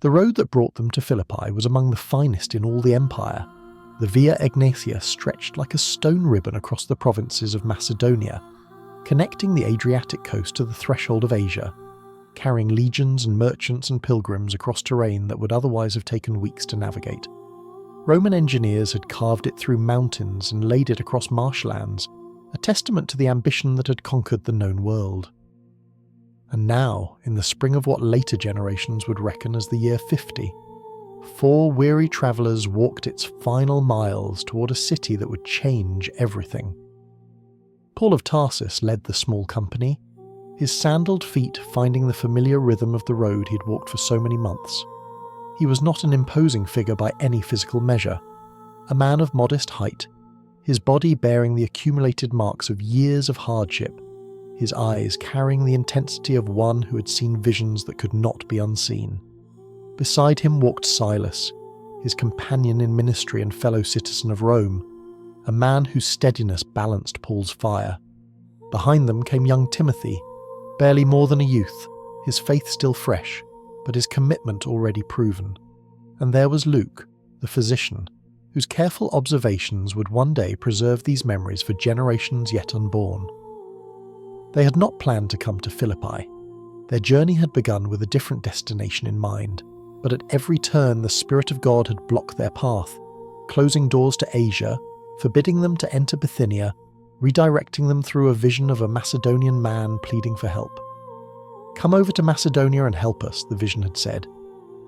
The road that brought them to Philippi was among the finest in all the empire. The Via Egnatia stretched like a stone ribbon across the provinces of Macedonia, connecting the Adriatic coast to the threshold of Asia, carrying legions and merchants and pilgrims across terrain that would otherwise have taken weeks to navigate. Roman engineers had carved it through mountains and laid it across marshlands, a testament to the ambition that had conquered the known world. And now, in the spring of what later generations would reckon as the year 50, 4 weary travellers walked its final miles toward a city that would change everything. Paul of Tarsus led the small company, his sandaled feet finding the familiar rhythm of the road he'd walked for so many months. He was not an imposing figure by any physical measure, a man of modest height, his body bearing the accumulated marks of years of hardship, his eyes carrying the intensity of one who had seen visions that could not be unseen. Beside him walked Silas, his companion in ministry and fellow citizen of Rome, a man whose steadiness balanced Paul's fire. Behind them came young Timothy, barely more than a youth, his faith still fresh, but his commitment already proven. And there was Luke, the physician, whose careful observations would one day preserve these memories for generations yet unborn. They had not planned to come to Philippi. Their journey had begun with a different destination in mind, but at every turn the Spirit of God had blocked their path, closing doors to Asia, forbidding them to enter Bithynia, redirecting them through a vision of a Macedonian man pleading for help. "Come over to Macedonia and help us," the vision had said,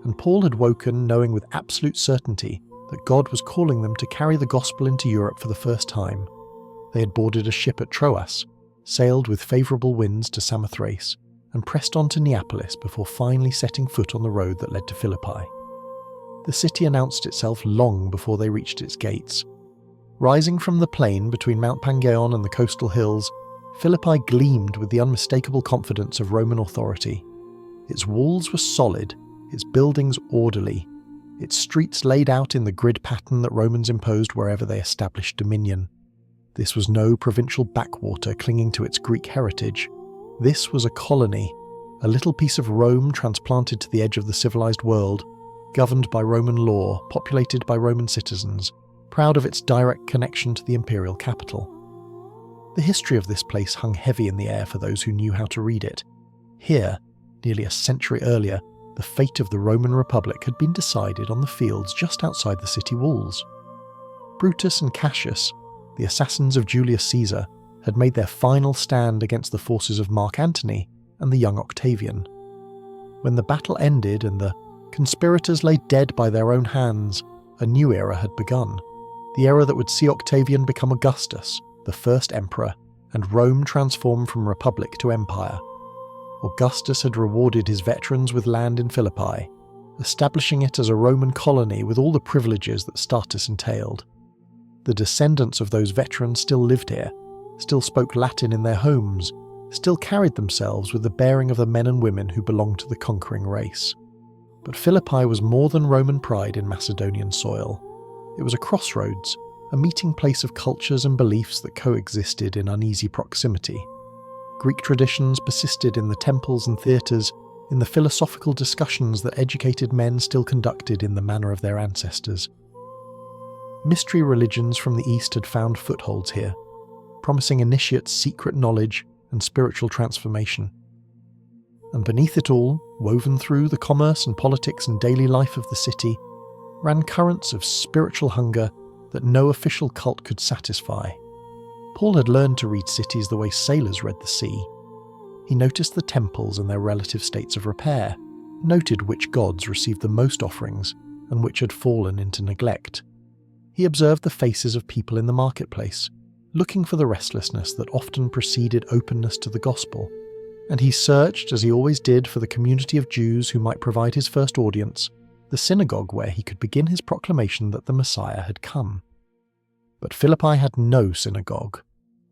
and Paul had woken knowing with absolute certainty that God was calling them to carry the gospel into Europe for the first time. They had boarded a ship at Troas, sailed with favourable winds to Samothrace, and pressed on to Neapolis before finally setting foot on the road that led to Philippi. The city announced itself long before they reached its gates. Rising from the plain between Mount Pangaeon and the coastal hills, Philippi gleamed with the unmistakable confidence of Roman authority. Its walls were solid, its buildings orderly, its streets laid out in the grid pattern that Romans imposed wherever they established dominion. This was no provincial backwater clinging to its Greek heritage. This was a colony, a little piece of Rome transplanted to the edge of the civilized world, governed by Roman law, populated by Roman citizens, proud of its direct connection to the imperial capital. The history of this place hung heavy in the air for those who knew how to read it. Here, nearly a century earlier, the fate of the Roman Republic had been decided on the fields just outside the city walls. Brutus and Cassius, the assassins of Julius Caesar, had made their final stand against the forces of Mark Antony and the young Octavian. When the battle ended and the conspirators lay dead by their own hands, a new era had begun, the era that would see Octavian become Augustus, the first emperor, and Rome transform from republic to empire. Augustus had rewarded his veterans with land in Philippi, establishing it as a Roman colony with all the privileges that status entailed. The descendants of those veterans still lived here, still spoke Latin in their homes, still carried themselves with the bearing of the men and women who belonged to the conquering race. But Philippi was more than Roman pride in Macedonian soil. It was a crossroads, a meeting place of cultures and beliefs that coexisted in uneasy proximity. Greek traditions persisted in the temples and theatres, in the philosophical discussions that educated men still conducted in the manner of their ancestors. Mystery religions from the East had found footholds here, promising initiates secret knowledge and spiritual transformation. And beneath it all, woven through the commerce and politics and daily life of the city, ran currents of spiritual hunger that no official cult could satisfy. Paul had learned to read cities the way sailors read the sea. He noticed the temples and their relative states of repair, noted which gods received the most offerings and which had fallen into neglect. He observed the faces of people in the marketplace, looking for the restlessness that often preceded openness to the gospel, and he searched, as he always did, for the community of Jews who might provide his first audience, the synagogue where he could begin his proclamation that the Messiah had come. But Philippi had no synagogue.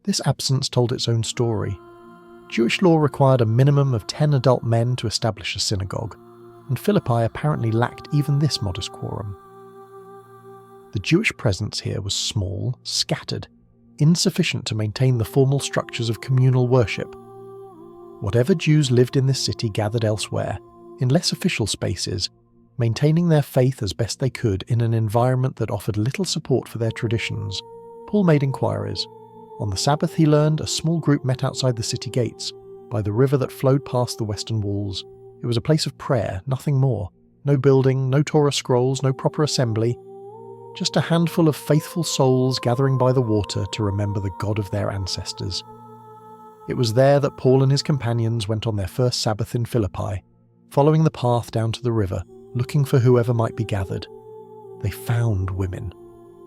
This absence told its own story. Jewish law required a minimum of 10 adult men to establish a synagogue, and Philippi apparently lacked even this modest quorum. The Jewish presence here was small, scattered, insufficient to maintain the formal structures of communal worship. Whatever Jews lived in this city gathered elsewhere, in less official spaces, Maintaining their faith as best they could in an environment that offered little support for their traditions, Paul made inquiries. On the Sabbath, he learned a small group met outside the city gates, by the river that flowed past the western walls. It was a place of prayer, nothing more. No building, no Torah scrolls, no proper assembly. Just a handful of faithful souls gathering by the water to remember the God of their ancestors. It was there that Paul and his companions went on their first Sabbath in Philippi, following the path down to the river, looking for whoever might be gathered. They found women,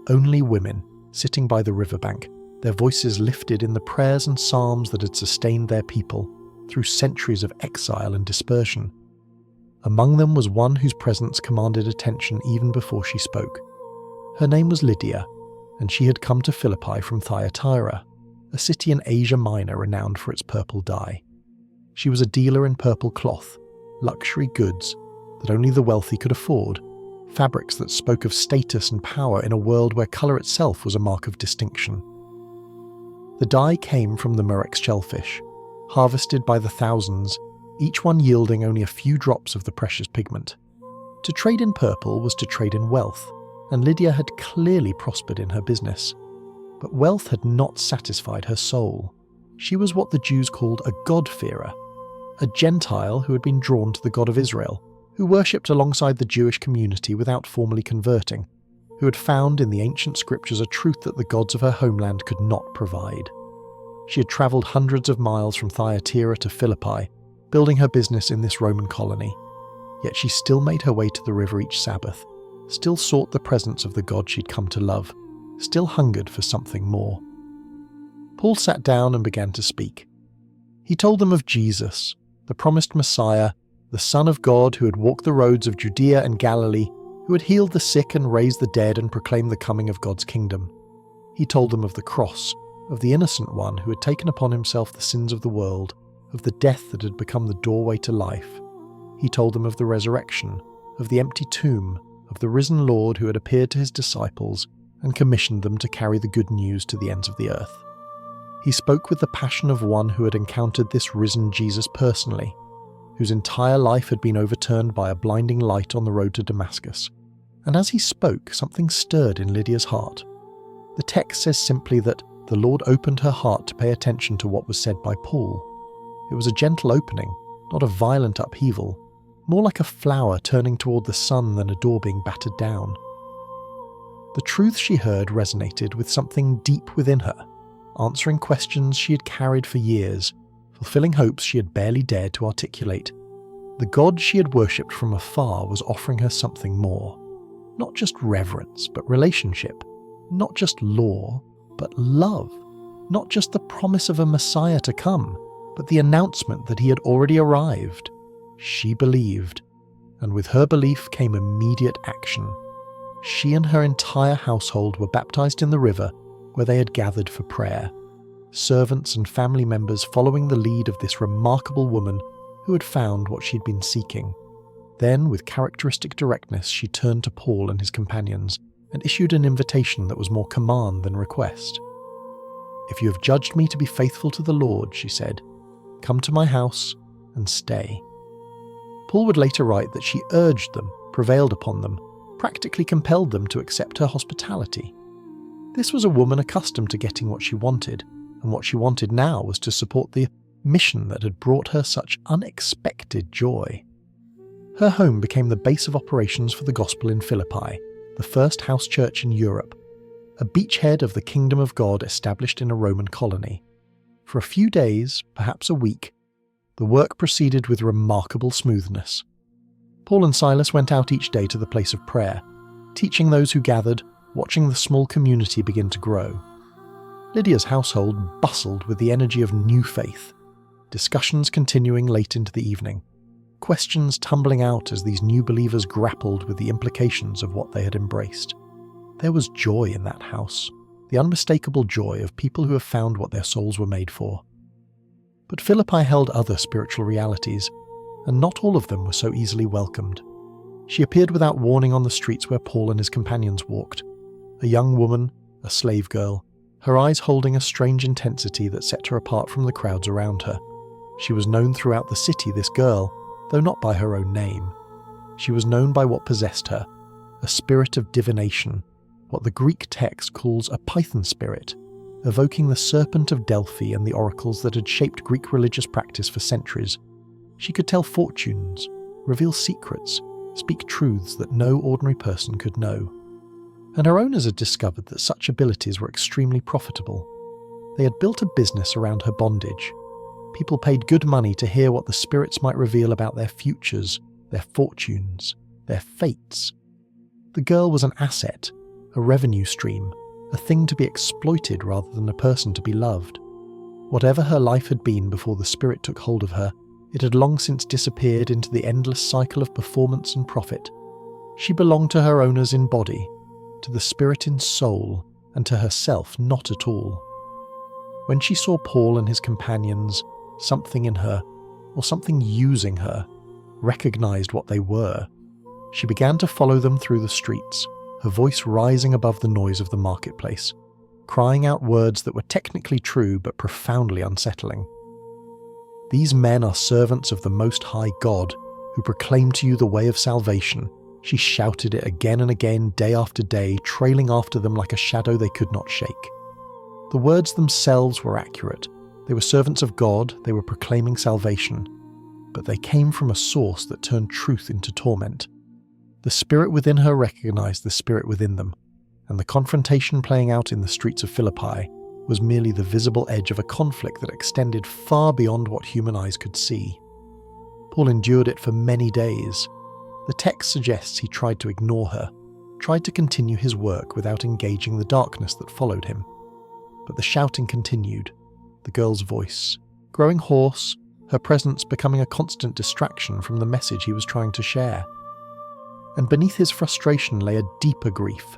only women, sitting by the riverbank, their voices lifted in the prayers and psalms that had sustained their people through centuries of exile and dispersion. Among them was one whose presence commanded attention even before she spoke. Her name was Lydia, and she had come to Philippi from Thyatira, a city in Asia Minor renowned for its purple dye. She was a dealer in purple cloth, luxury goods that only the wealthy could afford, fabrics that spoke of status and power in a world where colour itself was a mark of distinction. The dye came from the murex shellfish, harvested by the thousands, each one yielding only a few drops of the precious pigment. To trade in purple was to trade in wealth, and Lydia had clearly prospered in her business. But wealth had not satisfied her soul. She was what the Jews called a God-fearer, a Gentile who had been drawn to the God of Israel, who worshipped alongside the Jewish community without formally converting, who had found in the ancient scriptures a truth that the gods of her homeland could not provide. She had travelled hundreds of miles from Thyatira to Philippi, building her business in this Roman colony. Yet she still made her way to the river each Sabbath, still sought the presence of the God she'd come to love, still hungered for something more. Paul sat down and began to speak. He told them of Jesus, the promised Messiah, the Son of God who had walked the roads of Judea and Galilee, who had healed the sick and raised the dead and proclaimed the coming of God's kingdom. He told them of the cross, of the innocent one who had taken upon himself the sins of the world, of the death that had become the doorway to life. He told them of the resurrection, of the empty tomb, of the risen Lord who had appeared to his disciples and commissioned them to carry the good news to the ends of the earth. He spoke with the passion of one who had encountered this risen Jesus personally, whose entire life had been overturned by a blinding light on the road to Damascus. And as he spoke, something stirred in Lydia's heart. The text says simply that the Lord opened her heart to pay attention to what was said by Paul. It was a gentle opening, not a violent upheaval, more like a flower turning toward the sun than a door being battered down. The truth she heard resonated with something deep within her, answering questions she had carried for years, fulfilling hopes she had barely dared to articulate. The God she had worshipped from afar was offering her something more. Not just reverence, but relationship. Not just law, but love. Not just the promise of a Messiah to come, but the announcement that he had already arrived. She believed, and with her belief came immediate action. She and her entire household were baptized in the river where they had gathered for prayer, servants and family members following the lead of this remarkable woman who had found what she'd been seeking. Then, with characteristic directness, she turned to Paul and his companions and issued an invitation that was more command than request. "If you have judged me to be faithful to the Lord," she said, "come to my house and stay." Paul would later write that she urged them, prevailed upon them, practically compelled them to accept her hospitality. This was a woman accustomed to getting what she wanted, and what she wanted now was to support the mission that had brought her such unexpected joy. Her home became the base of operations for the gospel in Philippi, the first house church in Europe, a beachhead of the kingdom of God established in a Roman colony. For a few days, perhaps a week, the work proceeded with remarkable smoothness. Paul and Silas went out each day to the place of prayer, teaching those who gathered, watching the small community begin to grow. Lydia's household bustled with the energy of new faith, discussions continuing late into the evening, questions tumbling out as these new believers grappled with the implications of what they had embraced. There was joy in that house, the unmistakable joy of people who have found what their souls were made for. But Philippi held other spiritual realities, and not all of them were so easily welcomed. She appeared without warning on the streets where Paul and his companions walked, a young woman, a slave girl, her eyes holding a strange intensity that set her apart from the crowds around her. She was known throughout the city, this girl, though not by her own name. She was known by what possessed her, a spirit of divination, what the Greek text calls a Python spirit, evoking the serpent of Delphi and the oracles that had shaped Greek religious practice for centuries. She could tell fortunes, reveal secrets, speak truths that no ordinary person could know. And her owners had discovered that such abilities were extremely profitable. They had built a business around her bondage. People paid good money to hear what the spirits might reveal about their futures, their fortunes, their fates. The girl was an asset, a revenue stream, a thing to be exploited rather than a person to be loved. Whatever her life had been before the spirit took hold of her, it had long since disappeared into the endless cycle of performance and profit. She belonged to her owners in body, to the spirit in soul, and to herself not at all. When she saw Paul and his companions, something in her, or something using her, recognized what they were. She began to follow them through the streets, her voice rising above the noise of the marketplace, crying out words that were technically true but profoundly unsettling. "These men are servants of the Most High God, who proclaim to you the way of salvation." She shouted it again and again, day after day, trailing after them like a shadow they could not shake. The words themselves were accurate. They were servants of God, they were proclaiming salvation. But they came from a source that turned truth into torment. The spirit within her recognized the spirit within them, and the confrontation playing out in the streets of Philippi was merely the visible edge of a conflict that extended far beyond what human eyes could see. Paul endured it for many days. The text suggests he tried to ignore her, tried to continue his work without engaging the darkness that followed him. But the shouting continued, the girl's voice, growing hoarse, her presence becoming a constant distraction from the message he was trying to share. And beneath his frustration lay a deeper grief,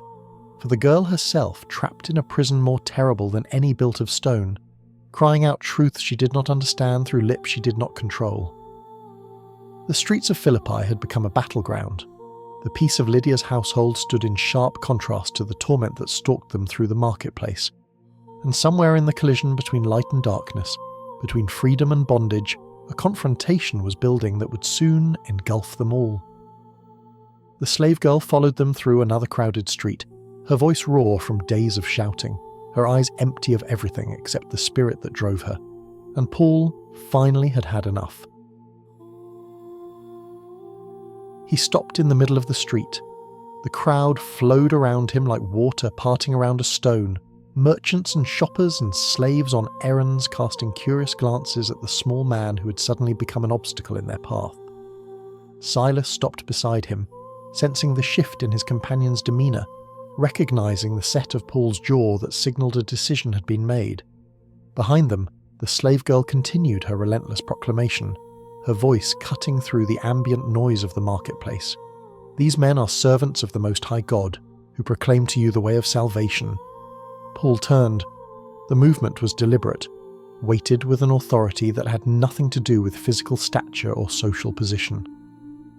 for the girl herself trapped in a prison more terrible than any built of stone, crying out truths she did not understand through lips she did not control. The streets of Philippi had become a battleground. The peace of Lydia's household stood in sharp contrast to the torment that stalked them through the marketplace. And somewhere in the collision between light and darkness, between freedom and bondage, a confrontation was building that would soon engulf them all. The slave girl followed them through another crowded street, her voice raw from days of shouting, her eyes empty of everything except the spirit that drove her. And Paul finally had had enough. He stopped in the middle of the street. The crowd flowed around him like water parting around a stone, merchants and shoppers and slaves on errands casting curious glances at the small man who had suddenly become an obstacle in their path. Silas stopped beside him, sensing the shift in his companion's demeanour, recognizing the set of Paul's jaw that signalled a decision had been made. Behind them, the slave girl continued her relentless proclamation, her voice cutting through the ambient noise of the marketplace. "These men are servants of the Most High God, who proclaim to you the way of salvation." Paul turned. The movement was deliberate, weighted with an authority that had nothing to do with physical stature or social position.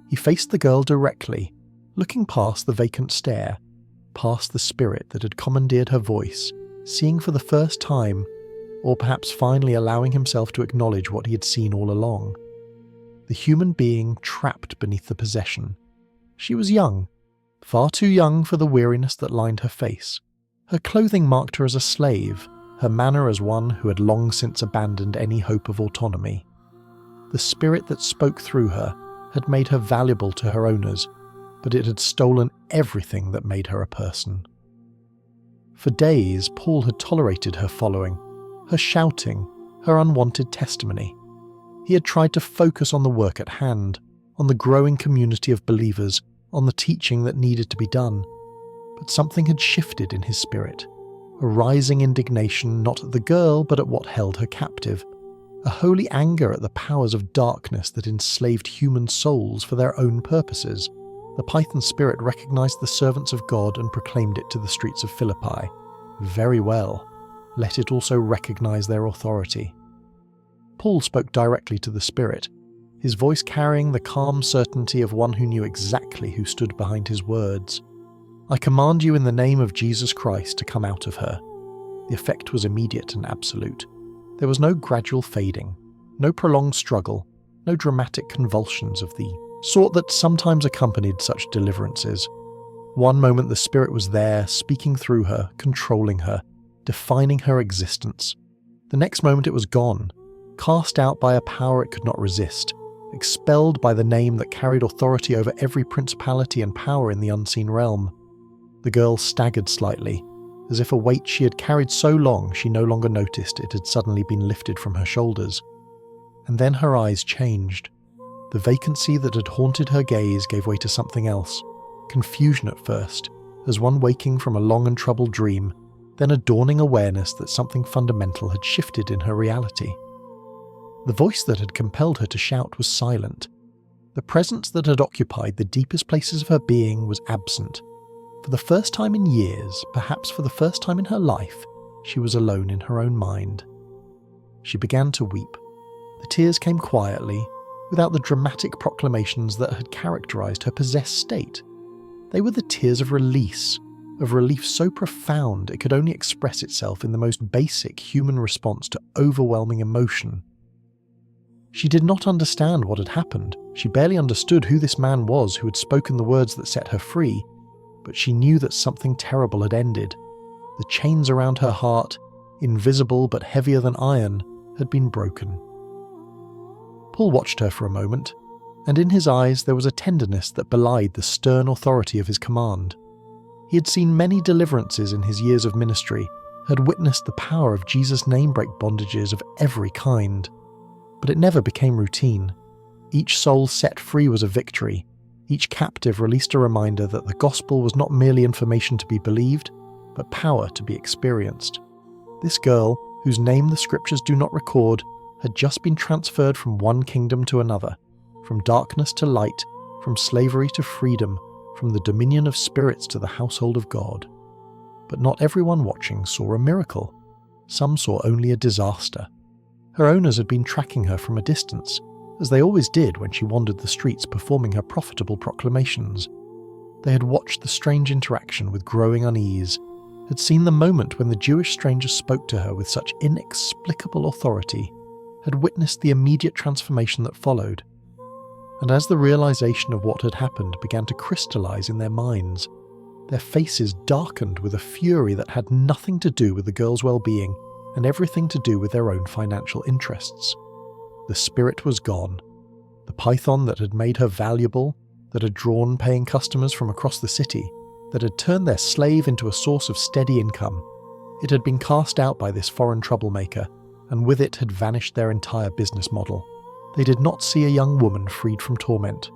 He faced the girl directly, looking past the vacant stare, past the spirit that had commandeered her voice, seeing for the first time, or perhaps finally allowing himself to acknowledge what he had seen all along. The human being trapped beneath the possession. She was young, far too young for the weariness that lined her face. Her clothing marked her as a slave, her manner as one who had long since abandoned any hope of autonomy. The spirit that spoke through her had made her valuable to her owners, but it had stolen everything that made her a person. For days, Paul had tolerated her following, her shouting, her unwanted testimony. He had tried to focus on the work at hand, on the growing community of believers, on the teaching that needed to be done. But something had shifted in his spirit, a rising indignation not at the girl but at what held her captive, a holy anger at the powers of darkness that enslaved human souls for their own purposes. The Python spirit recognized the servants of God and proclaimed it to the streets of Philippi. Very well, let it also recognize their authority. Paul spoke directly to the spirit, his voice carrying the calm certainty of one who knew exactly who stood behind his words. "I command you in the name of Jesus Christ to come out of her." The effect was immediate and absolute. There was no gradual fading, no prolonged struggle, no dramatic convulsions of the sort that sometimes accompanied such deliverances. One moment the spirit was there, speaking through her, controlling her, defining her existence. The next moment it was gone, cast out by a power it could not resist, expelled by the name that carried authority over every principality and power in the unseen realm. The girl staggered slightly, as if a weight she had carried so long she no longer noticed it had suddenly been lifted from her shoulders. And then her eyes changed. The vacancy that had haunted her gaze gave way to something else. Confusion at first, as one waking from a long and troubled dream, then a dawning awareness that something fundamental had shifted in her reality. The voice that had compelled her to shout was silent. The presence that had occupied the deepest places of her being was absent. For the first time in years, perhaps for the first time in her life, she was alone in her own mind. She began to weep. The tears came quietly, without the dramatic proclamations that had characterized her possessed state. They were the tears of relief so profound it could only express itself in the most basic human response to overwhelming emotion. She did not understand what had happened. She barely understood who this man was who had spoken the words that set her free, but she knew that something terrible had ended. The chains around her heart, invisible but heavier than iron, had been broken. Paul watched her for a moment, and in his eyes there was a tenderness that belied the stern authority of his command. He had seen many deliverances in his years of ministry, had witnessed the power of Jesus' name-break bondages of every kind. But it never became routine. Each soul set free was a victory. Each captive released a reminder that the gospel was not merely information to be believed, but power to be experienced. This girl, whose name the scriptures do not record, had just been transferred from one kingdom to another, from darkness to light, from slavery to freedom, from the dominion of spirits to the household of God. But not everyone watching saw a miracle. Some saw only a disaster. Her owners had been tracking her from a distance, as they always did when she wandered the streets performing her profitable proclamations. They had watched the strange interaction with growing unease, had seen the moment when the Jewish stranger spoke to her with such inexplicable authority, had witnessed the immediate transformation that followed. And as the realization of what had happened began to crystallize in their minds, their faces darkened with a fury that had nothing to do with the girl's well-being and everything to do with their own financial interests. The spirit was gone. The python that had made her valuable, that had drawn paying customers from across the city, that had turned their slave into a source of steady income, it had been cast out by this foreign troublemaker, and with it had vanished their entire business model. They did not see a young woman freed from torment.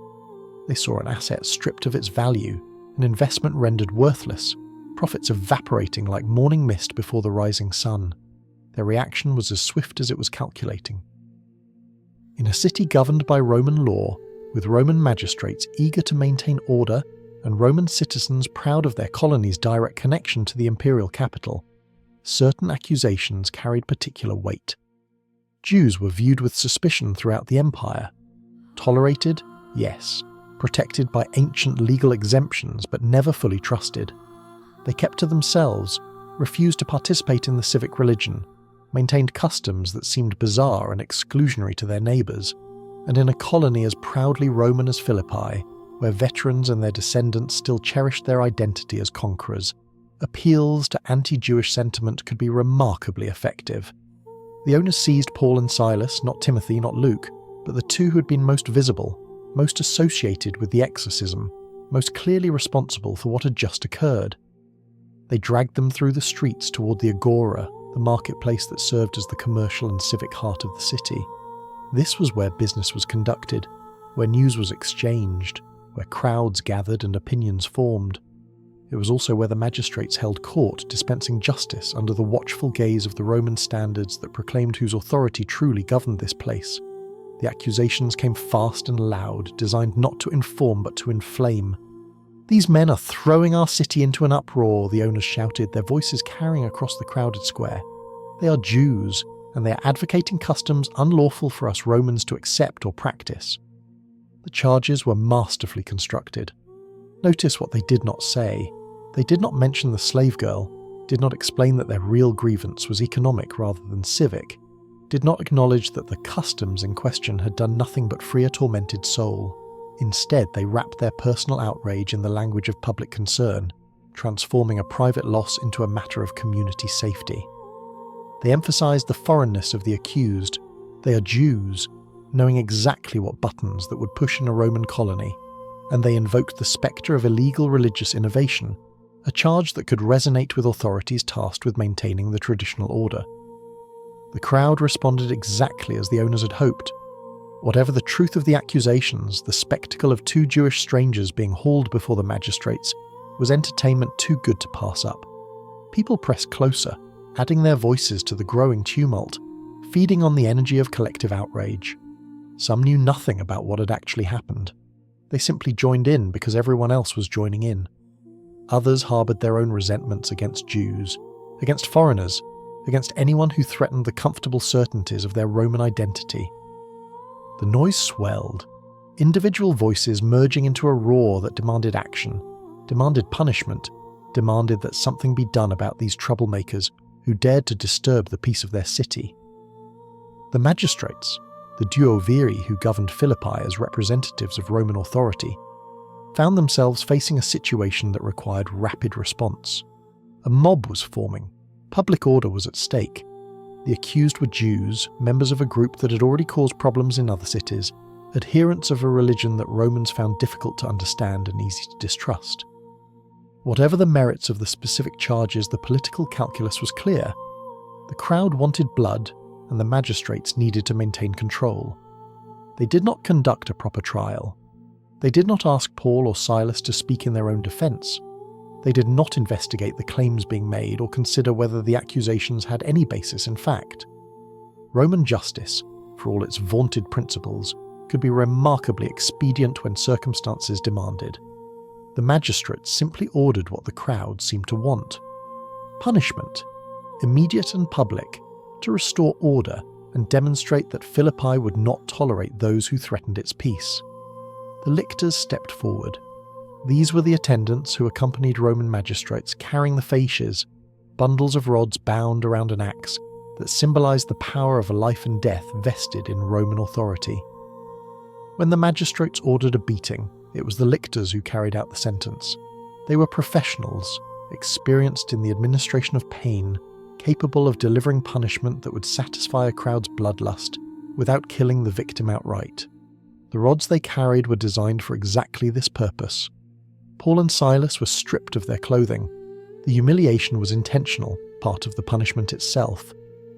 They saw an asset stripped of its value, an investment rendered worthless, profits evaporating like morning mist before the rising sun. Their reaction was as swift as it was calculating. In a city governed by Roman law, with Roman magistrates eager to maintain order and Roman citizens proud of their colony's direct connection to the imperial capital, certain accusations carried particular weight. Jews were viewed with suspicion throughout the empire. Tolerated? Yes. Protected by ancient legal exemptions, but never fully trusted. They kept to themselves, refused to participate in the civic religion, maintained customs that seemed bizarre and exclusionary to their neighbours, and in a colony as proudly Roman as Philippi, where veterans and their descendants still cherished their identity as conquerors, appeals to anti-Jewish sentiment could be remarkably effective. The owners seized Paul and Silas, not Timothy, not Luke, but the two who had been most visible, most associated with the exorcism, most clearly responsible for what had just occurred. They dragged them through the streets toward the agora, the marketplace that served as the commercial and civic heart of the city. This was where business was conducted, where news was exchanged, where crowds gathered and opinions formed. It was also where the magistrates held court, dispensing justice under the watchful gaze of the Roman standards that proclaimed whose authority truly governed this place. The accusations came fast and loud, designed not to inform but to inflame. "These men are throwing our city into an uproar," the owners shouted, their voices carrying across the crowded square. "They are Jews, and they are advocating customs unlawful for us Romans to accept or practice." The charges were masterfully constructed. Notice what they did not say. They did not mention the slave girl, did not explain that their real grievance was economic rather than civic, did not acknowledge that the customs in question had done nothing but free a tormented soul. Instead, they wrapped their personal outrage in the language of public concern, transforming a private loss into a matter of community safety. They emphasized the foreignness of the accused. They are Jews, knowing exactly what buttons that would push in a Roman colony, and they invoked the spectre of illegal religious innovation, a charge that could resonate with authorities tasked with maintaining the traditional order. The crowd responded exactly as the owners had hoped. Whatever the truth of the accusations, the spectacle of two Jewish strangers being hauled before the magistrates was entertainment too good to pass up. People pressed closer, adding their voices to the growing tumult, feeding on the energy of collective outrage. Some knew nothing about what had actually happened. They simply joined in because everyone else was joining in. Others harboured their own resentments against Jews, against foreigners, against anyone who threatened the comfortable certainties of their Roman identity. The noise swelled, individual voices merging into a roar that demanded action, demanded punishment, demanded that something be done about these troublemakers who dared to disturb the peace of their city. The magistrates, the duoviri who governed Philippi as representatives of Roman authority, found themselves facing a situation that required rapid response. A mob was forming. Public order was at stake. The accused were Jews, members of a group that had already caused problems in other cities, adherents of a religion that Romans found difficult to understand and easy to distrust. Whatever the merits of the specific charges, the political calculus was clear. The crowd wanted blood, and the magistrates needed to maintain control. They did not conduct a proper trial. They did not ask Paul or Silas to speak in their own defence. They did not investigate the claims being made or consider whether the accusations had any basis in fact. Roman justice, for all its vaunted principles, could be remarkably expedient when circumstances demanded. The magistrates simply ordered what the crowd seemed to want. Punishment, immediate and public, to restore order and demonstrate that Philippi would not tolerate those who threatened its peace. The lictors stepped forward. These were the attendants who accompanied Roman magistrates carrying the fasces, bundles of rods bound around an axe that symbolized the power of a life and death vested in Roman authority. When the magistrates ordered a beating, it was the lictors who carried out the sentence. They were professionals, experienced in the administration of pain, capable of delivering punishment that would satisfy a crowd's bloodlust without killing the victim outright. The rods they carried were designed for exactly this purpose. Paul and Silas were stripped of their clothing. The humiliation was intentional, part of the punishment itself,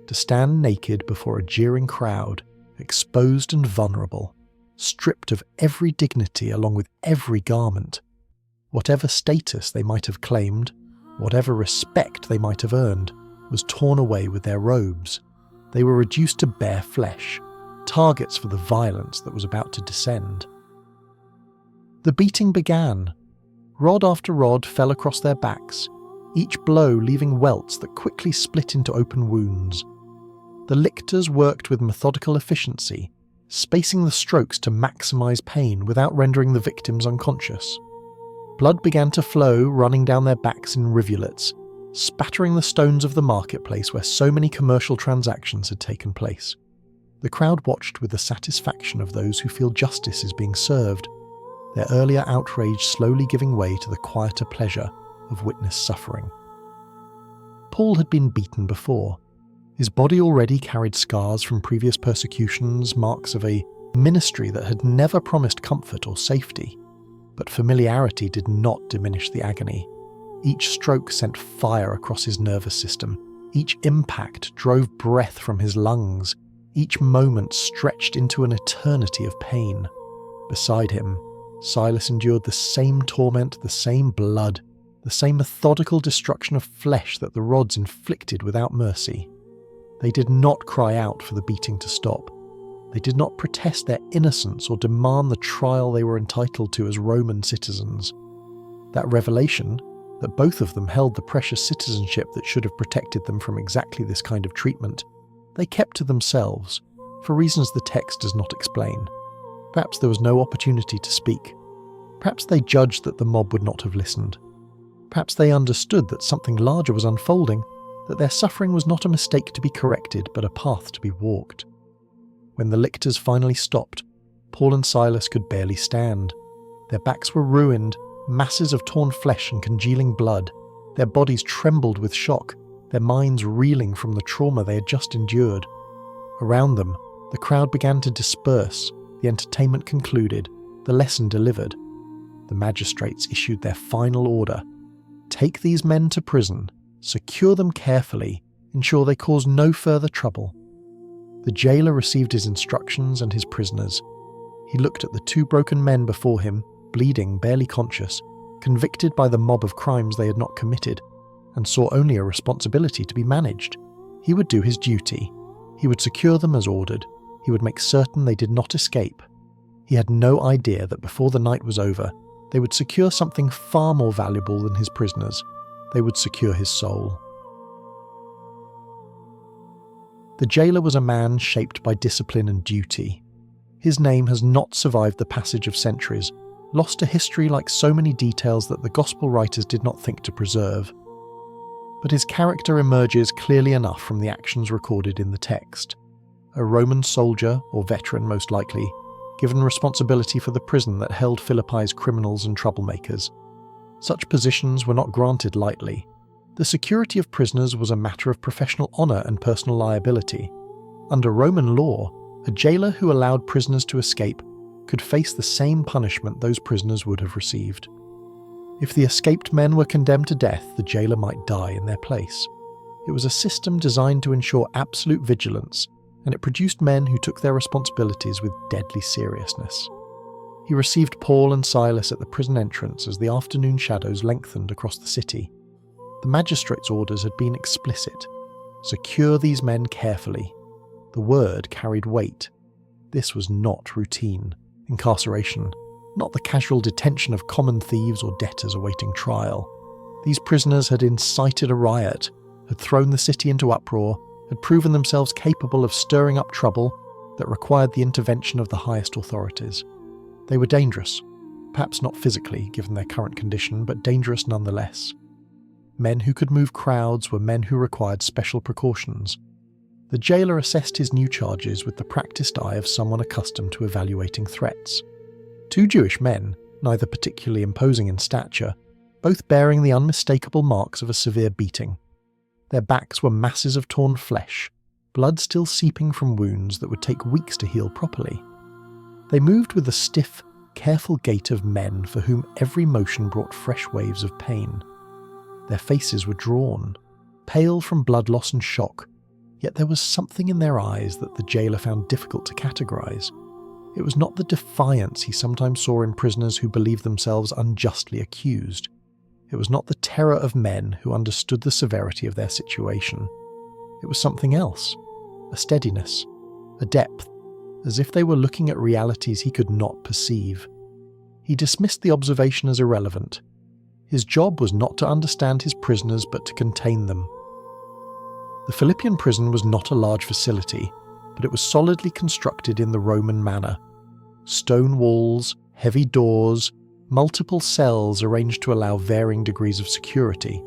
to stand naked before a jeering crowd, exposed and vulnerable, stripped of every dignity along with every garment. Whatever status they might have claimed, whatever respect they might have earned, was torn away with their robes. They were reduced to bare flesh, targets for the violence that was about to descend. The beating began. Rod after rod fell across their backs, each blow leaving welts that quickly split into open wounds. The lictors worked with methodical efficiency, spacing the strokes to maximize pain without rendering the victims unconscious. Blood began to flow, running down their backs in rivulets, spattering the stones of the marketplace where so many commercial transactions had taken place. The crowd watched with the satisfaction of those who feel justice is being served, their earlier outrage slowly giving way to the quieter pleasure of witnessed suffering. Paul had been beaten before. His body already carried scars from previous persecutions, marks of a ministry that had never promised comfort or safety. But familiarity did not diminish the agony. Each stroke sent fire across his nervous system. Each impact drove breath from his lungs. Each moment stretched into an eternity of pain. Beside him, Silas endured the same torment, the same blood, the same methodical destruction of flesh that the rods inflicted without mercy. They did not cry out for the beating to stop. They did not protest their innocence or demand the trial they were entitled to as Roman citizens. That revelation, that both of them held the precious citizenship that should have protected them from exactly this kind of treatment, they kept to themselves, for reasons the text does not explain. Perhaps there was no opportunity to speak. Perhaps they judged that the mob would not have listened. Perhaps they understood that something larger was unfolding, that their suffering was not a mistake to be corrected, but a path to be walked. When the lictors finally stopped, Paul and Silas could barely stand. Their backs were ruined, masses of torn flesh and congealing blood. Their bodies trembled with shock, their minds reeling from the trauma they had just endured. Around them, the crowd began to disperse, the entertainment concluded, the lesson delivered. The magistrates issued their final order. Take these men to prison, secure them carefully, ensure they cause no further trouble. The jailer received his instructions and his prisoners. He looked at the two broken men before him, bleeding, barely conscious, convicted by the mob of crimes they had not committed, and saw only a responsibility to be managed. He would do his duty. He would secure them as ordered. He would make certain they did not escape. He had no idea that before the night was over, they would secure something far more valuable than his prisoners. They would secure his soul. The jailer was a man shaped by discipline and duty. His name has not survived the passage of centuries, lost to history like so many details that the Gospel writers did not think to preserve. But his character emerges clearly enough from the actions recorded in the text. A Roman soldier, or veteran most likely, given responsibility for the prison that held Philippi's criminals and troublemakers. Such positions were not granted lightly. The security of prisoners was a matter of professional honour and personal liability. Under Roman law, a jailer who allowed prisoners to escape could face the same punishment those prisoners would have received. If the escaped men were condemned to death, the jailer might die in their place. It was a system designed to ensure absolute vigilance, and it produced men who took their responsibilities with deadly seriousness. He received Paul and Silas at the prison entrance as the afternoon shadows lengthened across the city. The magistrate's orders had been explicit. Secure these men carefully. The word carried weight. This was not routine incarceration, not the casual detention of common thieves or debtors awaiting trial. These prisoners had incited a riot, had thrown the city into uproar, had proven themselves capable of stirring up trouble that required the intervention of the highest authorities. They were dangerous, perhaps not physically given their current condition, but dangerous nonetheless. Men who could move crowds were men who required special precautions. The jailer assessed his new charges with the practiced eye of someone accustomed to evaluating threats. Two Jewish men, neither particularly imposing in stature, both bearing the unmistakable marks of a severe beating. Their backs were masses of torn flesh, blood still seeping from wounds that would take weeks to heal properly. They moved with the stiff, careful gait of men for whom every motion brought fresh waves of pain. Their faces were drawn, pale from blood loss and shock, yet there was something in their eyes that the jailer found difficult to categorize. It was not the defiance he sometimes saw in prisoners who believed themselves unjustly accused. It was not the terror of men who understood the severity of their situation. It was something else, a steadiness, a depth, as if they were looking at realities he could not perceive. He dismissed the observation as irrelevant. His job was not to understand his prisoners but to contain them. The Philippian prison was not a large facility, but it was solidly constructed in the Roman manner. Stone walls, heavy doors, multiple cells arranged to allow varying degrees of security.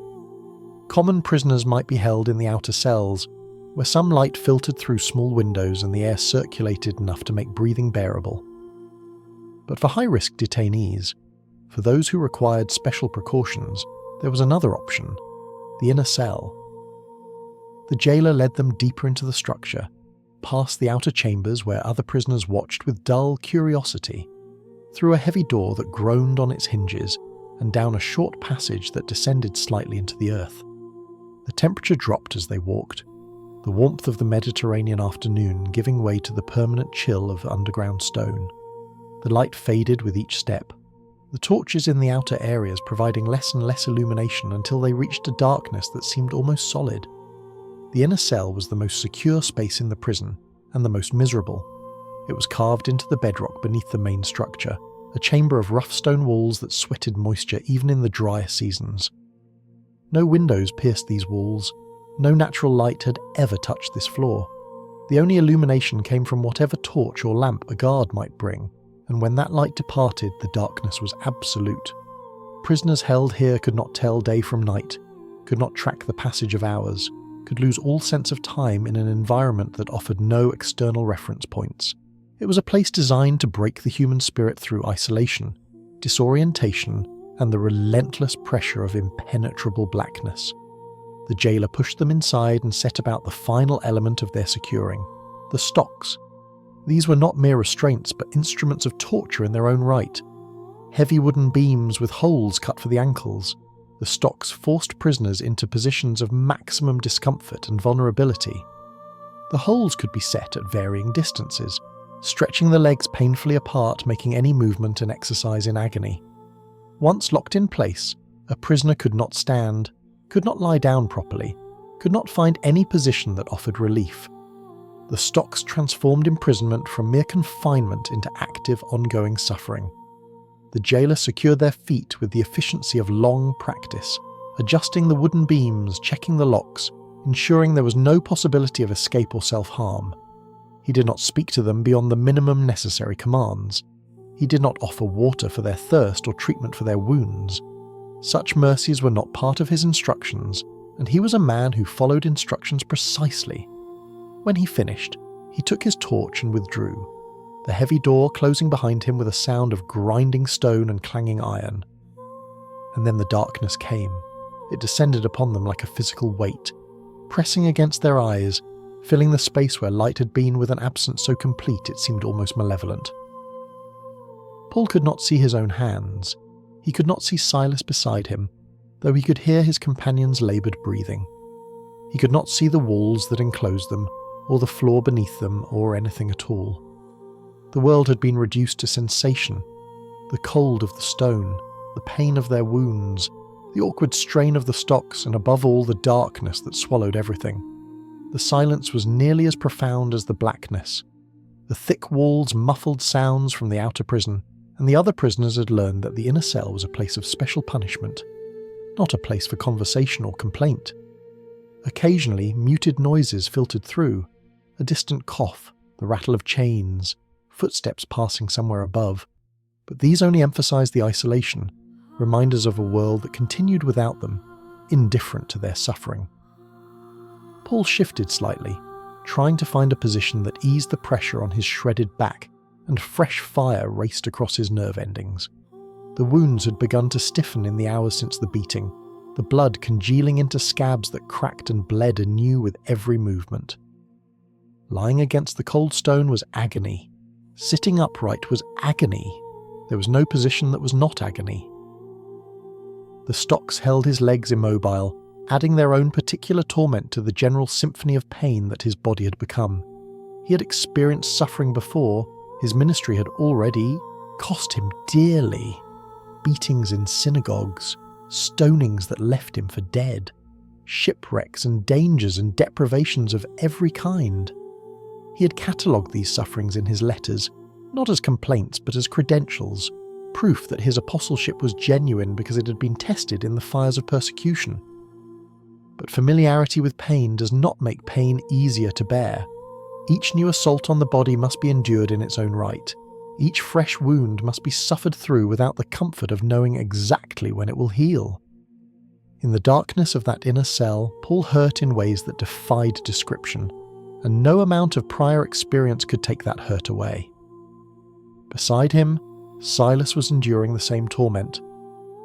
Common prisoners might be held in the outer cells, where some light filtered through small windows and the air circulated enough to make breathing bearable. But for high-risk detainees, for those who required special precautions, there was another option, the inner cell. The jailer led them deeper into the structure, past the outer chambers where other prisoners watched with dull curiosity, through a heavy door that groaned on its hinges, and down a short passage that descended slightly into the earth. The temperature dropped as they walked, the warmth of the Mediterranean afternoon giving way to the permanent chill of underground stone. The light faded with each step, the torches in the outer areas providing less and less illumination until they reached a darkness that seemed almost solid. The inner cell was the most secure space in the prison, and the most miserable. It was carved into the bedrock beneath the main structure, a chamber of rough stone walls that sweated moisture even in the drier seasons. No windows pierced these walls. No natural light had ever touched this floor. The only illumination came from whatever torch or lamp a guard might bring, and when that light departed, the darkness was absolute. Prisoners held here could not tell day from night, could not track the passage of hours, could lose all sense of time in an environment that offered no external reference points. It was a place designed to break the human spirit through isolation, disorientation, and the relentless pressure of impenetrable blackness. The jailer pushed them inside and set about the final element of their securing, the stocks. These were not mere restraints, but instruments of torture in their own right. Heavy wooden beams with holes cut for the ankles, the stocks forced prisoners into positions of maximum discomfort and vulnerability. The holes could be set at varying distances, stretching the legs painfully apart, making any movement an exercise in agony. Once locked in place, a prisoner could not stand, could not lie down properly, could not find any position that offered relief. The stocks transformed imprisonment from mere confinement into active, ongoing suffering. The jailer secured their feet with the efficiency of long practice, adjusting the wooden beams, checking the locks, ensuring there was no possibility of escape or self-harm. He did not speak to them beyond the minimum necessary commands. He did not offer water for their thirst or treatment for their wounds. Such mercies were not part of his instructions, and he was a man who followed instructions precisely. When he finished, he took his torch and withdrew, the heavy door closing behind him with a sound of grinding stone and clanging iron. And then the darkness came. It descended upon them like a physical weight, pressing against their eyes, filling the space where light had been with an absence so complete it seemed almost malevolent. Paul could not see his own hands. He could not see Silas beside him, though he could hear his companion's laboured breathing. He could not see the walls that enclosed them, or the floor beneath them, or anything at all. The world had been reduced to sensation, the cold of the stone, the pain of their wounds, the awkward strain of the stocks, and above all the darkness that swallowed everything. The silence was nearly as profound as the blackness. The thick walls muffled sounds from the outer prison, and the other prisoners had learned that the inner cell was a place of special punishment, not a place for conversation or complaint. Occasionally, muted noises filtered through, a distant cough, the rattle of chains, footsteps passing somewhere above, but these only emphasized the isolation, reminders of a world that continued without them, indifferent to their suffering. Paul shifted slightly, trying to find a position that eased the pressure on his shredded back, and fresh fire raced across his nerve endings. The wounds had begun to stiffen in the hours since the beating, the blood congealing into scabs that cracked and bled anew with every movement. Lying against the cold stone was agony. Sitting upright was agony. There was no position that was not agony. The stocks held his legs immobile, adding their own particular torment to the general symphony of pain that his body had become. He had experienced suffering before. His ministry had already cost him dearly. Beatings in synagogues, stonings that left him for dead, shipwrecks and dangers and deprivations of every kind. He had catalogued these sufferings in his letters, not as complaints but as credentials, proof that his apostleship was genuine because it had been tested in the fires of persecution. But familiarity with pain does not make pain easier to bear. Each new assault on the body must be endured in its own right. Each fresh wound must be suffered through without the comfort of knowing exactly when it will heal. In the darkness of that inner cell, Paul hurt in ways that defied description, and no amount of prior experience could take that hurt away. Beside him, Silas was enduring the same torment.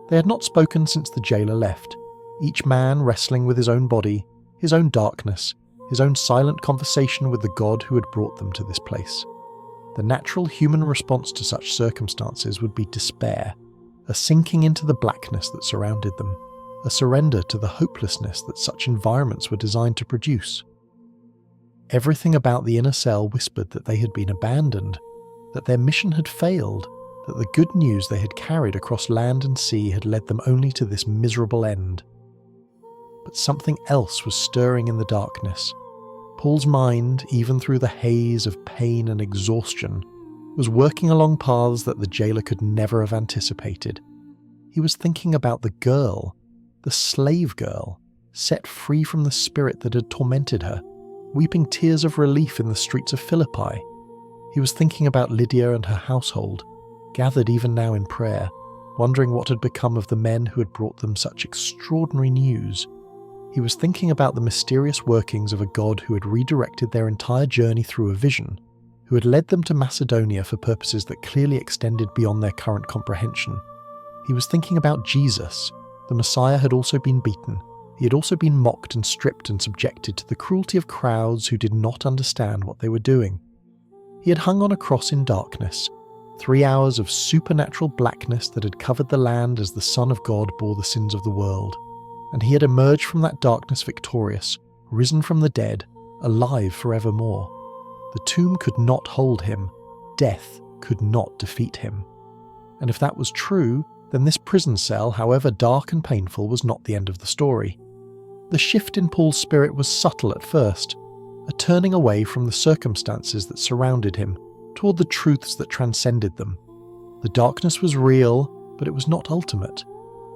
They had not spoken since the jailer left, each man wrestling with his own body, his own darkness, his own silent conversation with the God who had brought them to this place. The natural human response to such circumstances would be despair, a sinking into the blackness that surrounded them, a surrender to the hopelessness that such environments were designed to produce. Everything about the inner cell whispered that they had been abandoned, that their mission had failed, that the good news they had carried across land and sea had led them only to this miserable end. But something else was stirring in the darkness. Paul's mind, even through the haze of pain and exhaustion, was working along paths that the jailer could never have anticipated. He was thinking about the girl, the slave girl, set free from the spirit that had tormented her, weeping tears of relief in the streets of Philippi. He was thinking about Lydia and her household, gathered even now in prayer, wondering what had become of the men who had brought them such extraordinary news. He was thinking about the mysterious workings of a God who had redirected their entire journey through a vision, who had led them to Macedonia for purposes that clearly extended beyond their current comprehension. He was thinking about Jesus. The Messiah had also been beaten. He had also been mocked and stripped and subjected to the cruelty of crowds who did not understand what they were doing. He had hung on a cross in darkness, 3 hours of supernatural blackness that had covered the land as the Son of God bore the sins of the world. And he had emerged from that darkness victorious, risen from the dead, alive forevermore. The tomb could not hold him. Death could not defeat him. And if that was true, then this prison cell, however dark and painful, was not the end of the story. The shift in Paul's spirit was subtle at first, a turning away from the circumstances that surrounded him, toward the truths that transcended them. The darkness was real, but it was not ultimate.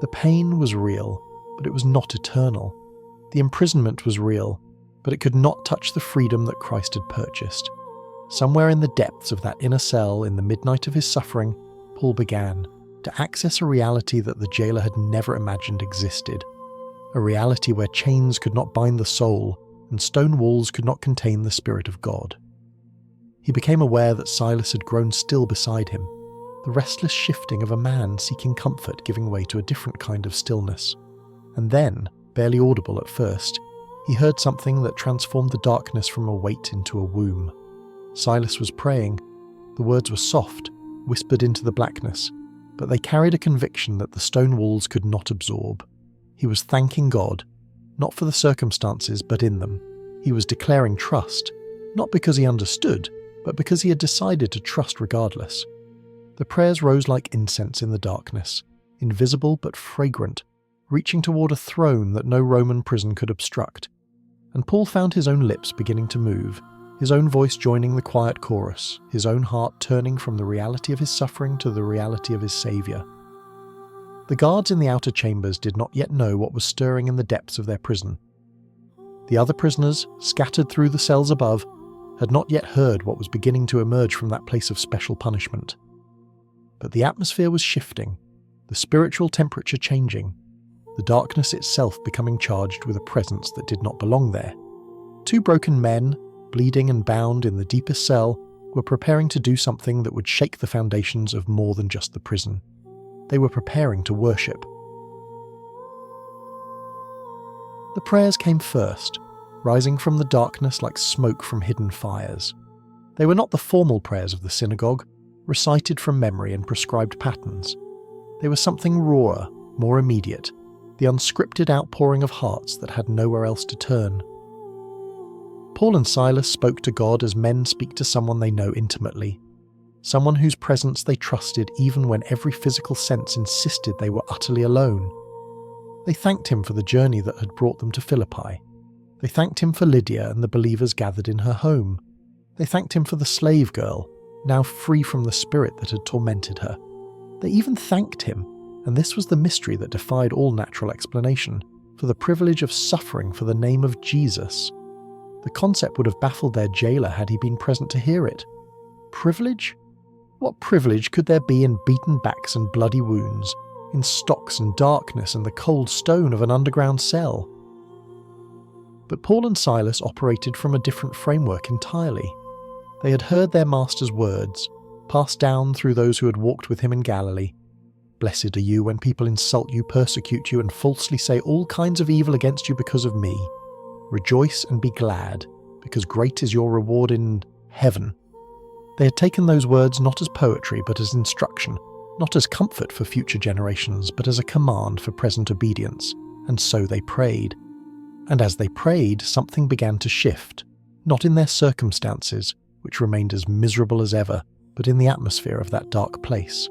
The pain was real, but it was not eternal. The imprisonment was real, but it could not touch the freedom that Christ had purchased. Somewhere in the depths of that inner cell, in the midnight of his suffering, Paul began to access a reality that the jailer had never imagined existed. A reality where chains could not bind the soul and stone walls could not contain the Spirit of God. He became aware that Silas had grown still beside him, the restless shifting of a man seeking comfort giving way to a different kind of stillness. And then, barely audible at first, he heard something that transformed the darkness from a weight into a womb. Silas was praying. The words were soft, whispered into the blackness, but they carried a conviction that the stone walls could not absorb. He was thanking God, not for the circumstances, but in them. He was declaring trust, not because he understood, but because he had decided to trust regardless. The prayers rose like incense in the darkness, invisible but fragrant, reaching toward a throne that no Roman prison could obstruct. And Paul found his own lips beginning to move, his own voice joining the quiet chorus, his own heart turning from the reality of his suffering to the reality of his Saviour. The guards in the outer chambers did not yet know what was stirring in the depths of their prison. The other prisoners, scattered through the cells above, had not yet heard what was beginning to emerge from that place of special punishment. But the atmosphere was shifting, the spiritual temperature changing, the darkness itself becoming charged with a presence that did not belong there. 2 broken men, bleeding and bound in the deepest cell, were preparing to do something that would shake the foundations of more than just the prison. They were preparing to worship. The prayers came first, rising from the darkness like smoke from hidden fires. They were not the formal prayers of the synagogue, recited from memory in prescribed patterns. They were something rawer, more immediate, the unscripted outpouring of hearts that had nowhere else to turn. Paul and Silas spoke to God as men speak to someone they know intimately, someone whose presence they trusted even when every physical sense insisted they were utterly alone. They thanked him for the journey that had brought them to Philippi. They thanked him for Lydia and the believers gathered in her home. They thanked him for the slave girl, now free from the spirit that had tormented her. They even thanked him, and this was the mystery that defied all natural explanation, for the privilege of suffering for the name of Jesus. The concept would have baffled their jailer had he been present to hear it. Privilege? What privilege could there be in beaten backs and bloody wounds, in stocks and darkness and the cold stone of an underground cell? But Paul and Silas operated from a different framework entirely. They had heard their master's words, passed down through those who had walked with him in Galilee. Blessed are you when people insult you, persecute you, and falsely say all kinds of evil against you because of me. Rejoice and be glad, because great is your reward in heaven. They had taken those words not as poetry but as instruction, not as comfort for future generations but as a command for present obedience, and so they prayed. And as they prayed, something began to shift, not in their circumstances, which remained as miserable as ever, but in the atmosphere of that dark place.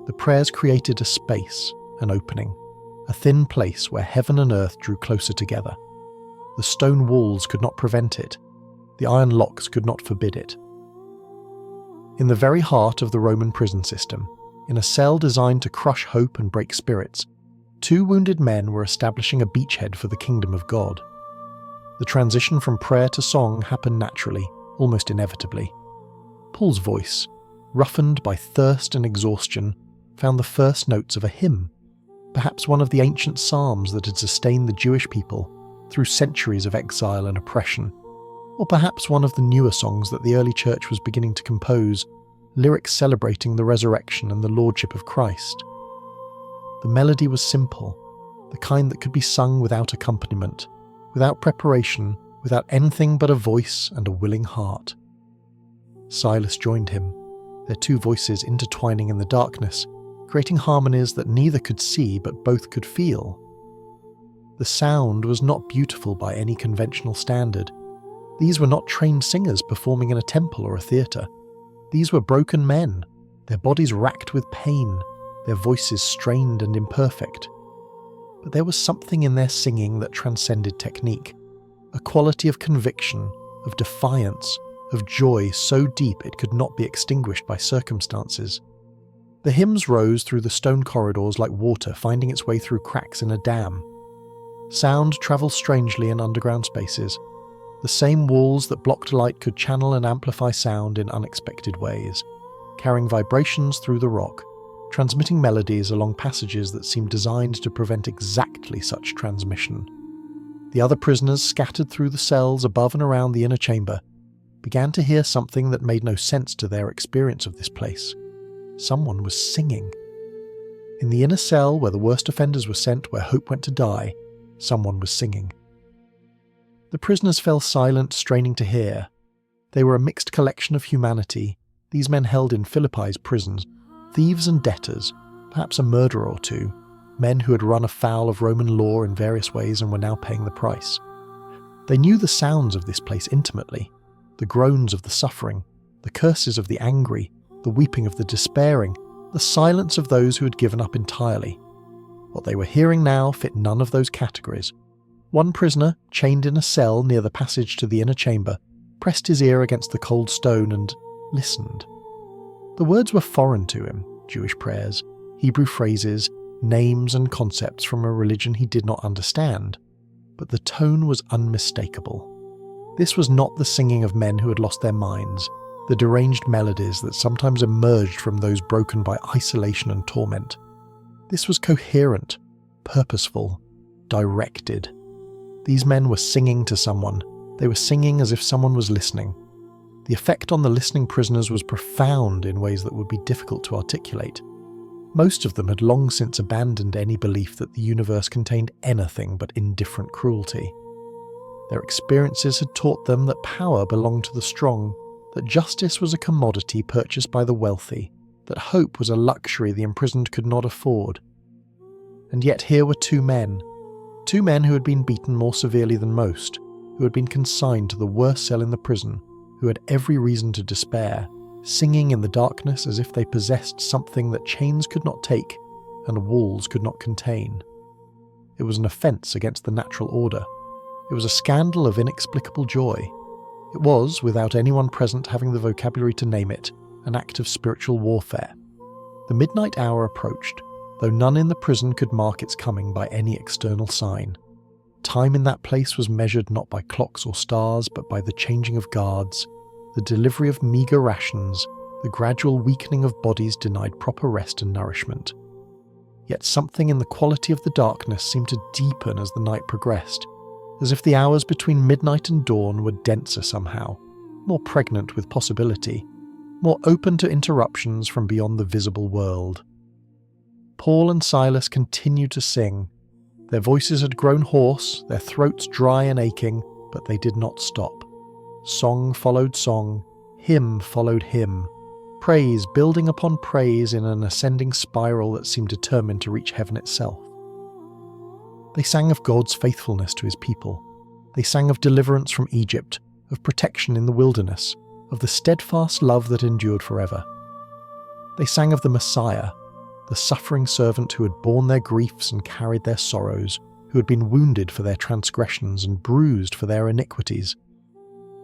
The prayers created a space, an opening, a thin place where heaven and earth drew closer together. The stone walls could not prevent it. The iron locks could not forbid it. In the very heart of the Roman prison system, in a cell designed to crush hope and break spirits, 2 wounded men were establishing a beachhead for the kingdom of God. The transition from prayer to song happened naturally, almost inevitably. Paul's voice, roughened by thirst and exhaustion, found the first notes of a hymn, perhaps one of the ancient psalms that had sustained the Jewish people through centuries of exile and oppression. Or perhaps one of the newer songs that the early church was beginning to compose, lyrics celebrating the resurrection and the lordship of Christ. The melody was simple, the kind that could be sung without accompaniment, without preparation, without anything but a voice and a willing heart. Silas joined him, their two voices intertwining in the darkness, creating harmonies that neither could see but both could feel. The sound was not beautiful by any conventional standard. These were not trained singers performing in a temple or a theatre. These were broken men, their bodies racked with pain, their voices strained and imperfect. But there was something in their singing that transcended technique, a quality of conviction, of defiance, of joy so deep it could not be extinguished by circumstances. The hymns rose through the stone corridors like water finding its way through cracks in a dam. Sound travelled strangely in underground spaces. The same walls that blocked light could channel and amplify sound in unexpected ways, carrying vibrations through the rock, transmitting melodies along passages that seemed designed to prevent exactly such transmission. The other prisoners scattered through the cells above and around the inner chamber began to hear something that made no sense to their experience of this place. Someone was singing. In the inner cell where the worst offenders were sent, where hope went to die, someone was singing. The prisoners fell silent, straining to hear. They were a mixed collection of humanity, these men held in Philippi's prisons, thieves and debtors, perhaps a murderer or two, men who had run afoul of Roman law in various ways and were now paying the price. They knew the sounds of this place intimately, the groans of the suffering, the curses of the angry, the weeping of the despairing, the silence of those who had given up entirely. What they were hearing now fit none of those categories. One prisoner, chained in a cell near the passage to the inner chamber, pressed his ear against the cold stone and listened. The words were foreign to him, Jewish prayers, Hebrew phrases, names and concepts from a religion he did not understand, but the tone was unmistakable. This was not the singing of men who had lost their minds, the deranged melodies that sometimes emerged from those broken by isolation and torment. This was coherent, purposeful, directed. These men were singing to someone. They were singing as if someone was listening. The effect on the listening prisoners was profound in ways that would be difficult to articulate. Most of them had long since abandoned any belief that the universe contained anything but indifferent cruelty. Their experiences had taught them that power belonged to the strong, that justice was a commodity purchased by the wealthy, that hope was a luxury the imprisoned could not afford. And yet here were two men who had been beaten more severely than most, who had been consigned to the worst cell in the prison, who had every reason to despair, singing in the darkness as if they possessed something that chains could not take and walls could not contain. It was an offence against the natural order. It was a scandal of inexplicable joy. It was, without anyone present having the vocabulary to name it, an act of spiritual warfare. The midnight hour approached, though none in the prison could mark its coming by any external sign. Time in that place was measured not by clocks or stars, but by the changing of guards, the delivery of meagre rations, the gradual weakening of bodies denied proper rest and nourishment. Yet something in the quality of the darkness seemed to deepen as the night progressed, as if the hours between midnight and dawn were denser somehow, more pregnant with possibility, more open to interruptions from beyond the visible world. Paul and Silas continued to sing. Their voices had grown hoarse, their throats dry and aching, but they did not stop. Song followed song, hymn followed hymn, praise building upon praise in an ascending spiral that seemed determined to reach heaven itself. They sang of God's faithfulness to his people. They sang of deliverance from Egypt, of protection in the wilderness, of the steadfast love that endured forever. They sang of the Messiah, the suffering servant who had borne their griefs and carried their sorrows, who had been wounded for their transgressions and bruised for their iniquities.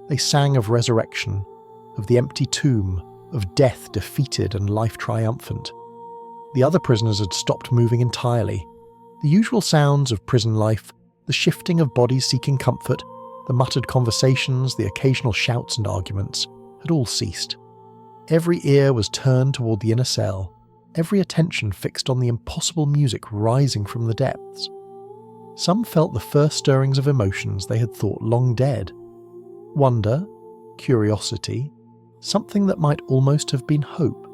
They sang of resurrection, of the empty tomb, of death defeated and life triumphant. The other prisoners had stopped moving entirely. The usual sounds of prison life, the shifting of bodies seeking comfort, the muttered conversations, the occasional shouts and arguments, had all ceased. Every ear was turned toward the inner cell, every attention fixed on the impossible music rising from the depths. Some felt the first stirrings of emotions they had thought long dead. Wonder, curiosity, something that might almost have been hope.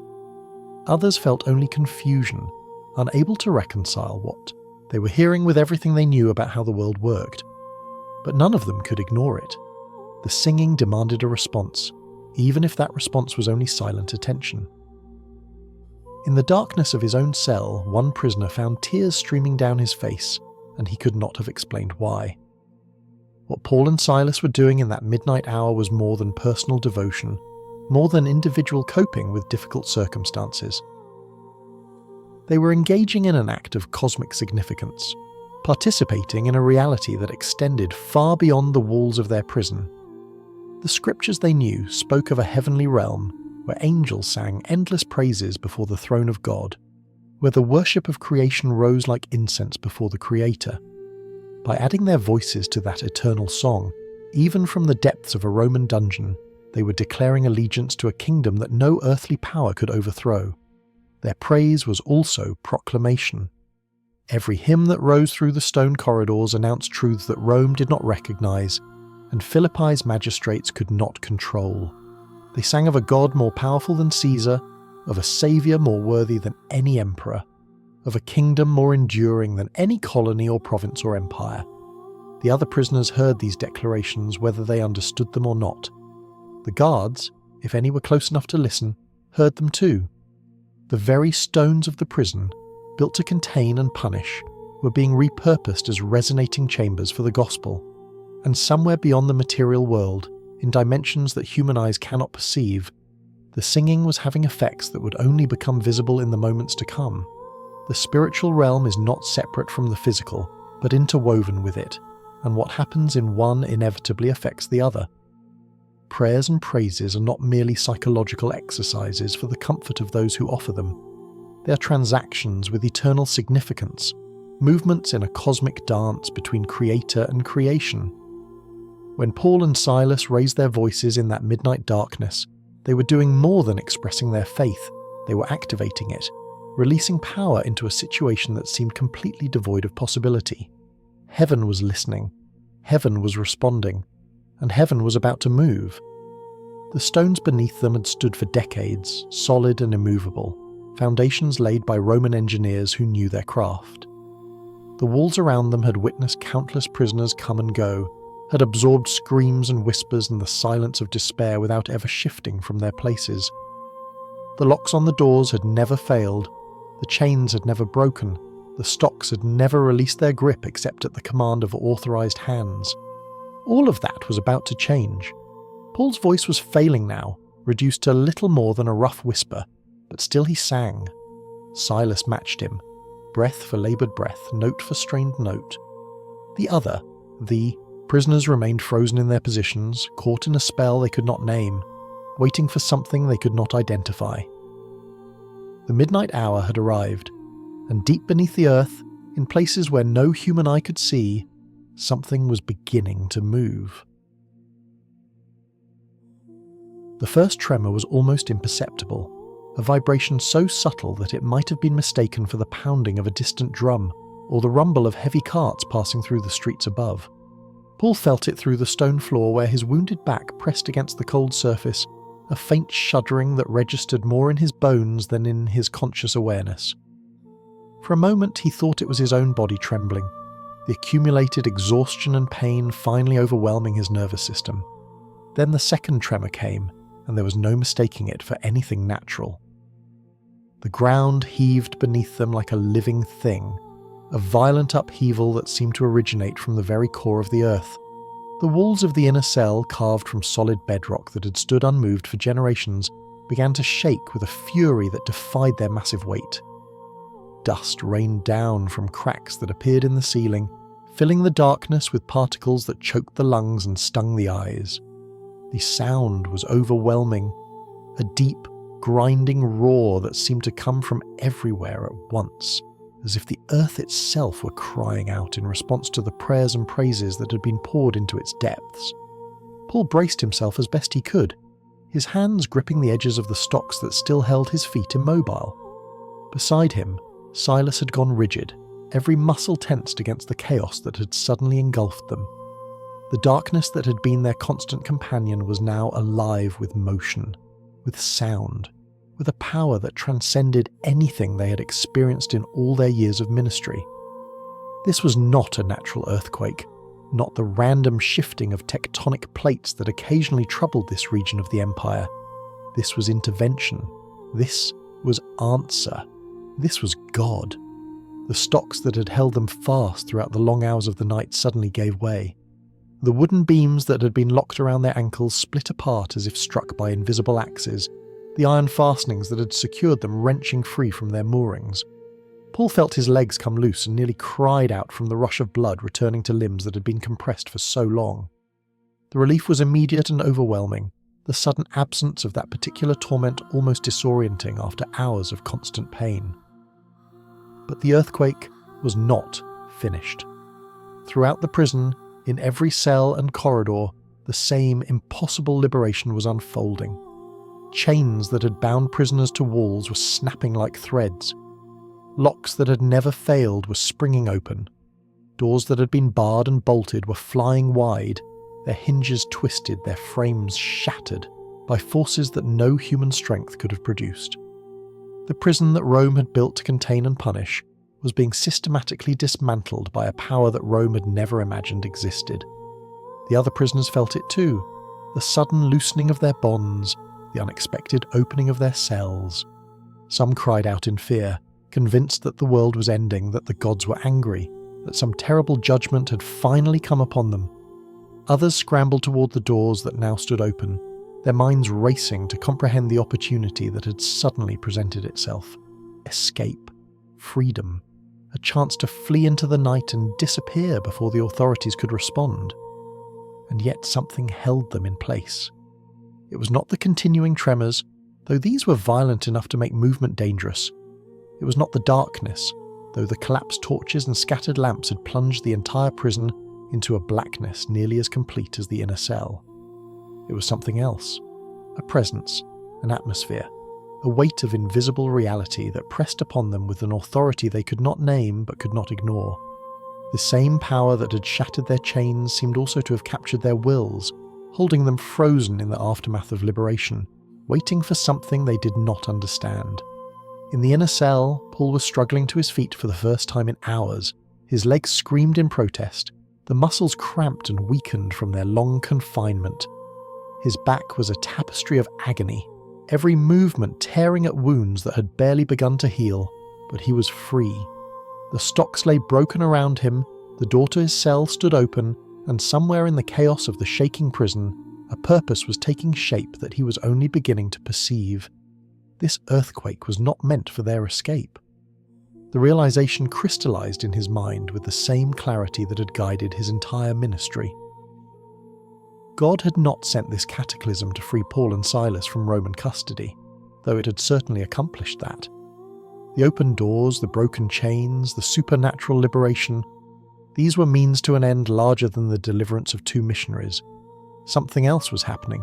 Others felt only confusion, unable to reconcile what they were hearing with everything they knew about how the world worked. But none of them could ignore it. The singing demanded a response, even if that response was only silent attention. In the darkness of his own cell, one prisoner found tears streaming down his face, and he could not have explained why. What Paul and Silas were doing in that midnight hour was more than personal devotion, more than individual coping with difficult circumstances. They were engaging in an act of cosmic significance, participating in a reality that extended far beyond the walls of their prison. The scriptures they knew spoke of a heavenly realm where angels sang endless praises before the throne of God, where the worship of creation rose like incense before the Creator. By adding their voices to that eternal song, even from the depths of a Roman dungeon, they were declaring allegiance to a kingdom that no earthly power could overthrow. Their praise was also proclamation. Every hymn that rose through the stone corridors announced truths that Rome did not recognize, and Philippi's magistrates could not control. They sang of a God more powerful than Caesar, of a saviour more worthy than any emperor, of a kingdom more enduring than any colony or province or empire. The other prisoners heard these declarations whether they understood them or not. The guards, if any were close enough to listen, heard them too. The very stones of the prison, built to contain and punish, were being repurposed as resonating chambers for the gospel. And somewhere beyond the material world, in dimensions that human eyes cannot perceive, the singing was having effects that would only become visible in the moments to come. The spiritual realm is not separate from the physical, but interwoven with it, and what happens in one inevitably affects the other. Prayers and praises are not merely psychological exercises for the comfort of those who offer them. They are transactions with eternal significance, movements in a cosmic dance between creator and creation. When Paul and Silas raised their voices in that midnight darkness, they were doing more than expressing their faith, they were activating it, releasing power into a situation that seemed completely devoid of possibility. Heaven was listening, heaven was responding, and heaven was about to move. The stones beneath them had stood for decades, solid and immovable, foundations laid by Roman engineers who knew their craft. The walls around them had witnessed countless prisoners come and go, had absorbed screams and whispers and the silence of despair without ever shifting from their places. The locks on the doors had never failed, the chains had never broken, the stocks had never released their grip except at the command of authorized hands. All of that was about to change. Paul's voice was failing now, reduced to little more than a rough whisper, but still he sang. Silas matched him, breath for laboured breath, note for strained note. The prisoners remained frozen in their positions, caught in a spell they could not name, waiting for something they could not identify. The midnight hour had arrived, and deep beneath the earth, in places where no human eye could see, something was beginning to move. The first tremor was almost imperceptible, a vibration so subtle that it might have been mistaken for the pounding of a distant drum or the rumble of heavy carts passing through the streets above. Paul felt it through the stone floor where his wounded back pressed against the cold surface, a faint shuddering that registered more in his bones than in his conscious awareness. For a moment he thought it was his own body trembling, the accumulated exhaustion and pain finally overwhelming his nervous system. Then the second tremor came, and there was no mistaking it for anything natural. The ground heaved beneath them like a living thing, a violent upheaval that seemed to originate from the very core of the earth. The walls of the inner cell, carved from solid bedrock that had stood unmoved for generations, began to shake with a fury that defied their massive weight. Dust rained down from cracks that appeared in the ceiling, filling the darkness with particles that choked the lungs and stung the eyes. The sound was overwhelming, a deep, grinding roar that seemed to come from everywhere at once, as if the earth itself were crying out in response to the prayers and praises that had been poured into its depths. Paul braced himself as best he could, his hands gripping the edges of the stocks that still held his feet immobile. Beside him, Silas had gone rigid, every muscle tensed against the chaos that had suddenly engulfed them. The darkness that had been their constant companion was now alive with motion, with sound, with a power that transcended anything they had experienced in all their years of ministry. This was not a natural earthquake, not the random shifting of tectonic plates that occasionally troubled this region of the empire. This was intervention. This was answer. This was God. The stocks that had held them fast throughout the long hours of the night suddenly gave way. The wooden beams that had been locked around their ankles split apart as if struck by invisible axes, the iron fastenings that had secured them wrenching free from their moorings. Paul felt his legs come loose and nearly cried out from the rush of blood returning to limbs that had been compressed for so long. The relief was immediate and overwhelming, the sudden absence of that particular torment almost disorienting after hours of constant pain. But the earthquake was not finished. Throughout the prison, in every cell and corridor, the same impossible liberation was unfolding. Chains that had bound prisoners to walls were snapping like threads. Locks that had never failed were springing open. Doors that had been barred and bolted were flying wide, their hinges twisted, their frames shattered by forces that no human strength could have produced. The prison that Rome had built to contain and punish was being systematically dismantled by a power that Rome had never imagined existed. The other prisoners felt it too, the sudden loosening of their bonds, the unexpected opening of their cells. Some cried out in fear, convinced that the world was ending, that the gods were angry, that some terrible judgment had finally come upon them. Others scrambled toward the doors that now stood open, their minds racing to comprehend the opportunity that had suddenly presented itself. Escape, freedom, a chance to flee into the night and disappear before the authorities could respond. And yet something held them in place. It was not the continuing tremors, though these were violent enough to make movement dangerous. It was not the darkness, though the collapsed torches and scattered lamps had plunged the entire prison into a blackness nearly as complete as the inner cell. It was something else, a presence, an atmosphere, a weight of invisible reality that pressed upon them with an authority they could not name but could not ignore. The same power that had shattered their chains seemed also to have captured their wills, holding them frozen in the aftermath of liberation, waiting for something they did not understand. In the inner cell, Paul was struggling to his feet for the first time in hours. His legs screamed in protest, the muscles cramped and weakened from their long confinement. His back was a tapestry of agony, every movement tearing at wounds that had barely begun to heal, but he was free. The stocks lay broken around him, the door to his cell stood open, and somewhere in the chaos of the shaking prison, a purpose was taking shape that he was only beginning to perceive. This earthquake was not meant for their escape. The realization crystallized in his mind with the same clarity that had guided his entire ministry. God had not sent this cataclysm to free Paul and Silas from Roman custody, though it had certainly accomplished that. The open doors, the broken chains, the supernatural liberation, these were means to an end larger than the deliverance of 2 missionaries. Something else was happening,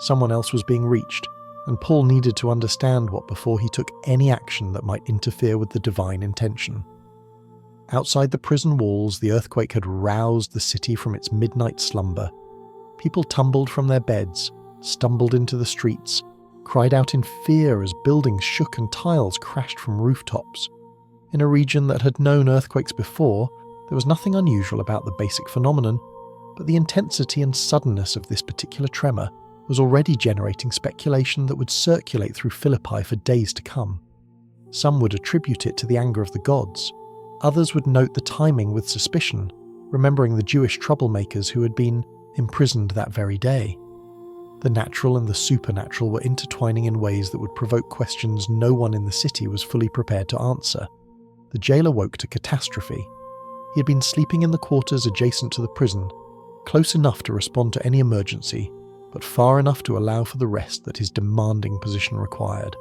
someone else was being reached, and Paul needed to understand what before he took any action that might interfere with the divine intention. Outside the prison walls, the earthquake had roused the city from its midnight slumber. People tumbled from their beds, stumbled into the streets, cried out in fear as buildings shook and tiles crashed from rooftops. In a region that had known earthquakes before, there was nothing unusual about the basic phenomenon, but the intensity and suddenness of this particular tremor was already generating speculation that would circulate through Philippi for days to come. Some would attribute it to the anger of the gods. Others would note the timing with suspicion, remembering the Jewish troublemakers who had been imprisoned that very day. The natural and the supernatural were intertwining in ways that would provoke questions no one in the city was fully prepared to answer. The jailer woke to catastrophe. He had been sleeping in the quarters adjacent to the prison, close enough to respond to any emergency, but far enough to allow for the rest that his demanding position required.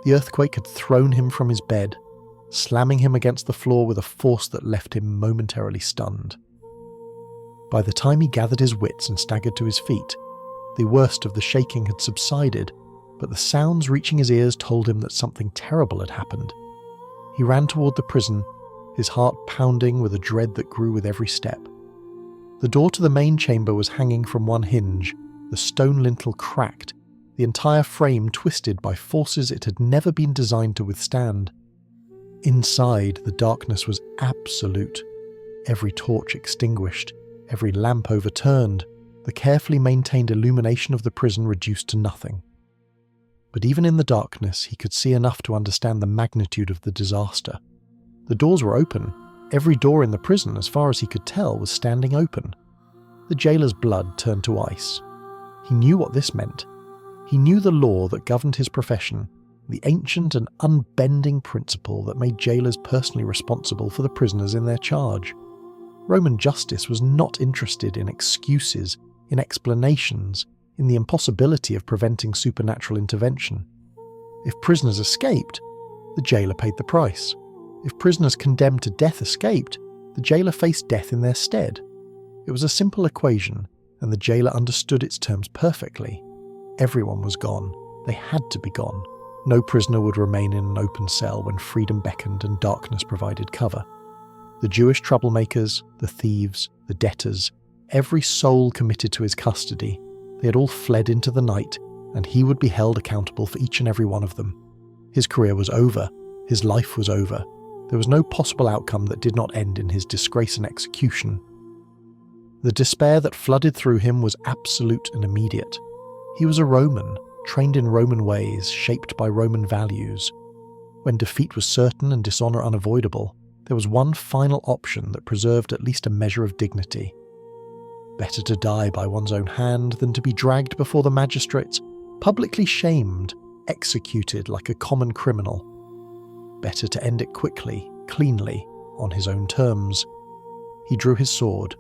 The earthquake had thrown him from his bed, slamming him against the floor with a force that left him momentarily stunned. By the time he gathered his wits and staggered to his feet, the worst of the shaking had subsided, but the sounds reaching his ears told him that something terrible had happened. He ran toward the prison, his heart pounding with a dread that grew with every step. The door to the main chamber was hanging from one hinge, the stone lintel cracked, the entire frame twisted by forces it had never been designed to withstand. Inside, the darkness was absolute. Every torch extinguished, every lamp overturned, the carefully maintained illumination of the prison reduced to nothing. But even in the darkness, he could see enough to understand the magnitude of the disaster. The doors were open. Every door in the prison, as far as he could tell, was standing open. The jailer's blood turned to ice. He knew what this meant. He knew the law that governed his profession, the ancient and unbending principle that made jailers personally responsible for the prisoners in their charge. Roman justice was not interested in excuses, in explanations, in the impossibility of preventing supernatural intervention. If prisoners escaped, the jailer paid the price. If prisoners condemned to death escaped, the jailer faced death in their stead. It was a simple equation, and the jailer understood its terms perfectly. Everyone was gone. They had to be gone. No prisoner would remain in an open cell when freedom beckoned and darkness provided cover. The Jewish troublemakers, the thieves, the debtors, every soul committed to his custody, they had all fled into the night, and he would be held accountable for each and every one of them. His career was over. His life was over. There was no possible outcome that did not end in his disgrace and execution. The despair that flooded through him was absolute and immediate. He was a Roman, trained in Roman ways, shaped by Roman values. When defeat was certain and dishonour unavoidable, there was one final option that preserved at least a measure of dignity. Better to die by one's own hand than to be dragged before the magistrates, publicly shamed, executed like a common criminal. Better to end it quickly, cleanly, on his own terms. He drew his sword.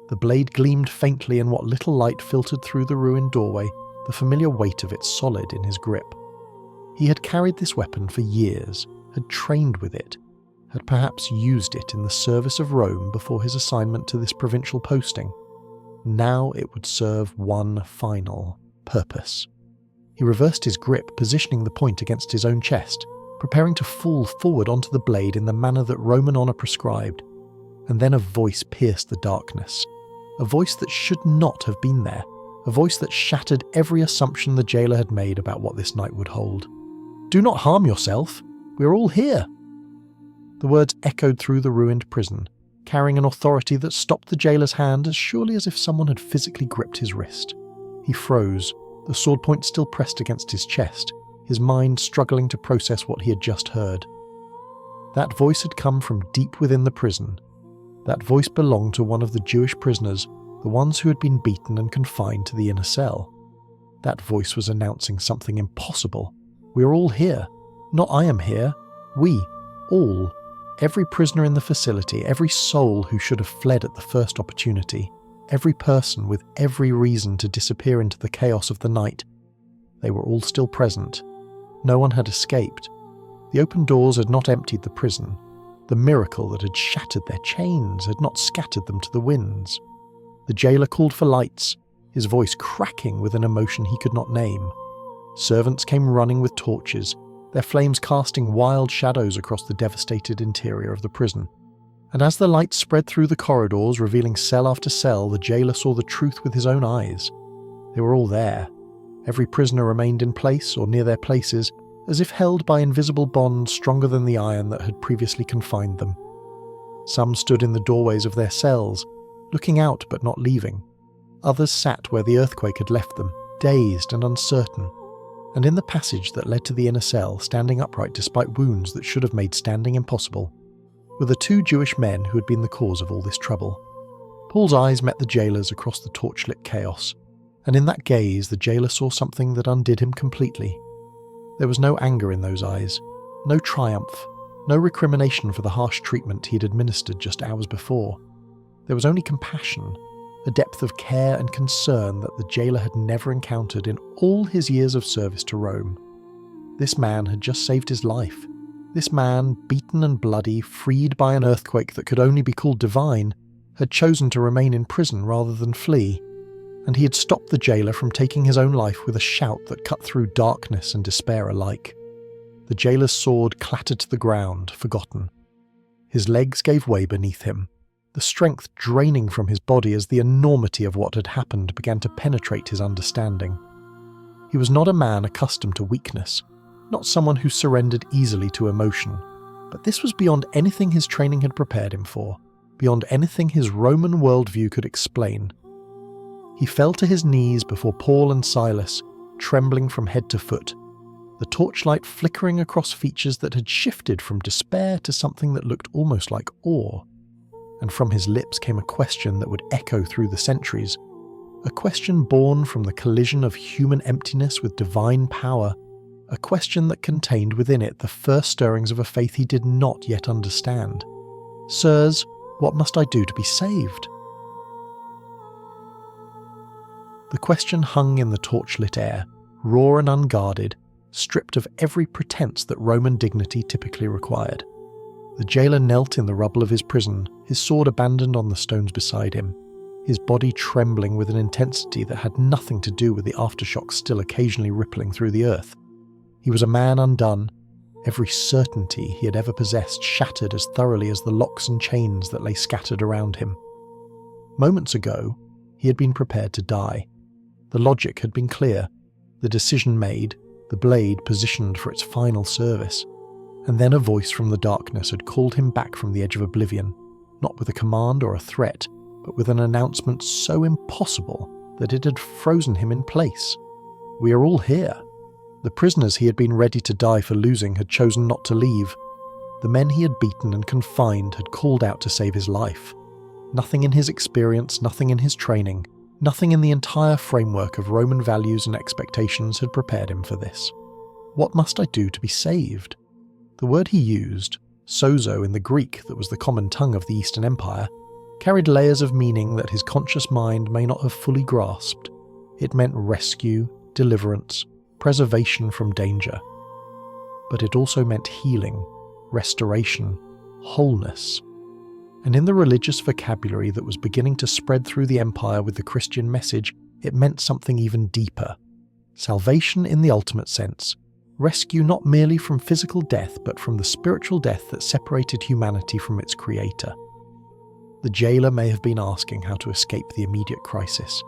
The blade gleamed faintly in what little light filtered through the ruined doorway, the familiar weight of it solid in his grip. He had carried this weapon for years, had trained with it, had perhaps used it in the service of Rome before his assignment to this provincial posting. Now it would serve one final purpose. He reversed his grip, positioning the point against his own chest, preparing to fall forward onto the blade in the manner that Roman honour prescribed. And then a voice pierced the darkness. A voice that should not have been there. A voice that shattered every assumption the jailer had made about what this night would hold. "Do not harm yourself. We're all here." The words echoed through the ruined prison, carrying an authority that stopped the jailer's hand as surely as if someone had physically gripped his wrist. He froze, the sword point still pressed against his chest, his mind struggling to process what he had just heard. That voice had come from deep within the prison. That voice belonged to one of the Jewish prisoners, the ones who had been beaten and confined to the inner cell. That voice was announcing something impossible. "We're all here. Not I am here. We. All. Every prisoner in the facility, every soul who should have fled at the first opportunity, every person with every reason to disappear into the chaos of the night. They were all still present. No one had escaped. The open doors had not emptied the prison. The miracle that had shattered their chains had not scattered them to the winds. The jailer called for lights, his voice cracking with an emotion he could not name. Servants came running with torches, their flames casting wild shadows across the devastated interior of the prison. And as the light spread through the corridors, revealing cell after cell, the jailer saw the truth with his own eyes. They were all there. Every prisoner remained in place or near their places, as if held by invisible bonds stronger than the iron that had previously confined them. Some stood in the doorways of their cells, looking out but not leaving. Others sat where the earthquake had left them, dazed and uncertain. And in the passage that led to the inner cell, standing upright despite wounds that should have made standing impossible, were the two Jewish men who had been the cause of all this trouble. Paul's eyes met the jailer's across the torchlit chaos, and in that gaze the jailer saw something that undid him completely. There was no anger in those eyes, no triumph, no recrimination for the harsh treatment he'd administered just hours before. There was only compassion, a depth of care and concern that the jailer had never encountered in all his years of service to Rome. This man had just saved his life. This man, beaten and bloody, freed by an earthquake that could only be called divine, had chosen to remain in prison rather than flee, and he had stopped the jailer from taking his own life with a shout that cut through darkness and despair alike. The jailer's sword clattered to the ground, forgotten. His legs gave way beneath him. the strength draining from his body as the enormity of what had happened began to penetrate his understanding. He was not a man accustomed to weakness, not someone who surrendered easily to emotion, but this was beyond anything his training had prepared him for, beyond anything his Roman worldview could explain. He fell to his knees before Paul and Silas, trembling from head to foot, the torchlight flickering across features that had shifted from despair to something that looked almost like awe. And from his lips came a question that would echo through the centuries, a question born from the collision of human emptiness with divine power, a question that contained within it the first stirrings of a faith he did not yet understand. "Sirs, what must I do to be saved?" The question hung in the torchlit air, raw and unguarded, stripped of every pretense that Roman dignity typically required. The jailer knelt in the rubble of his prison, his sword abandoned on the stones beside him, his body trembling with an intensity that had nothing to do with the aftershocks still occasionally rippling through the earth. He was a man undone, every certainty he had ever possessed shattered as thoroughly as the locks and chains that lay scattered around him. Moments ago, he had been prepared to die. The logic had been clear, the decision made, the blade positioned for its final service. And then a voice from the darkness had called him back from the edge of oblivion, not with a command or a threat, but with an announcement so impossible that it had frozen him in place. "We are all here." The prisoners he had been ready to die for losing had chosen not to leave. The men he had beaten and confined had called out to save his life. Nothing in his experience, nothing in his training, nothing in the entire framework of Roman values and expectations had prepared him for this. What must I do to be saved? The word he used, sozo in the Greek that was the common tongue of the Eastern Empire, carried layers of meaning that his conscious mind may not have fully grasped. It meant rescue, deliverance, preservation from danger. But it also meant healing, restoration, wholeness. And in the religious vocabulary that was beginning to spread through the empire with the Christian message, it meant something even deeper. Salvation in the ultimate sense. Rescue not merely from physical death, but from the spiritual death that separated humanity from its creator. The jailer may have been asking how to escape the immediate crisis,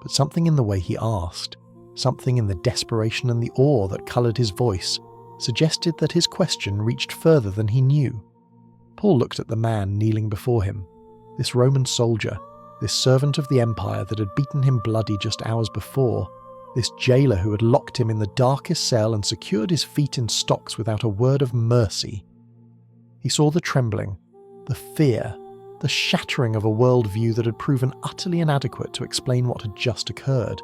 but something in the way he asked, something in the desperation and the awe that coloured his voice, suggested that his question reached further than he knew. Paul looked at the man kneeling before him, this Roman soldier, this servant of the empire that had beaten him bloody just hours before, this jailer who had locked him in the darkest cell and secured his feet in stocks without a word of mercy. He saw the trembling, the fear, the shattering of a worldview that had proven utterly inadequate to explain what had just occurred.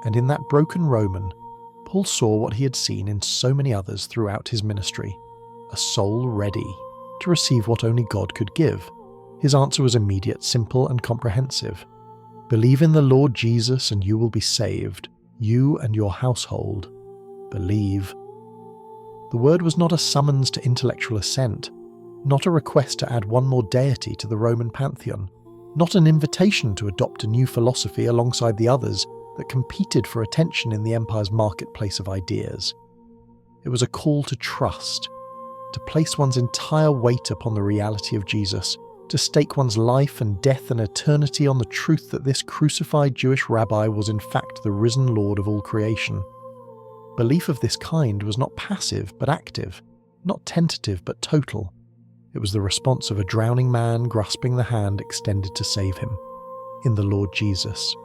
And in that broken Roman, Paul saw what he had seen in so many others throughout his ministry, a soul ready to receive what only God could give. His answer was immediate, simple, and comprehensive. Believe in the Lord Jesus and you will be saved, you and your household. Believe. The word was not a summons to intellectual assent, not a request to add one more deity to the Roman pantheon, not an invitation to adopt a new philosophy alongside the others that competed for attention in the empire's marketplace of ideas. It was a call to trust, to place one's entire weight upon the reality of Jesus, to stake one's life and death and eternity on the truth that this crucified Jewish rabbi was in fact the risen Lord of all creation. Belief of this kind was not passive but active, not tentative but total. It was the response of a drowning man grasping the hand extended to save him, in the Lord Jesus.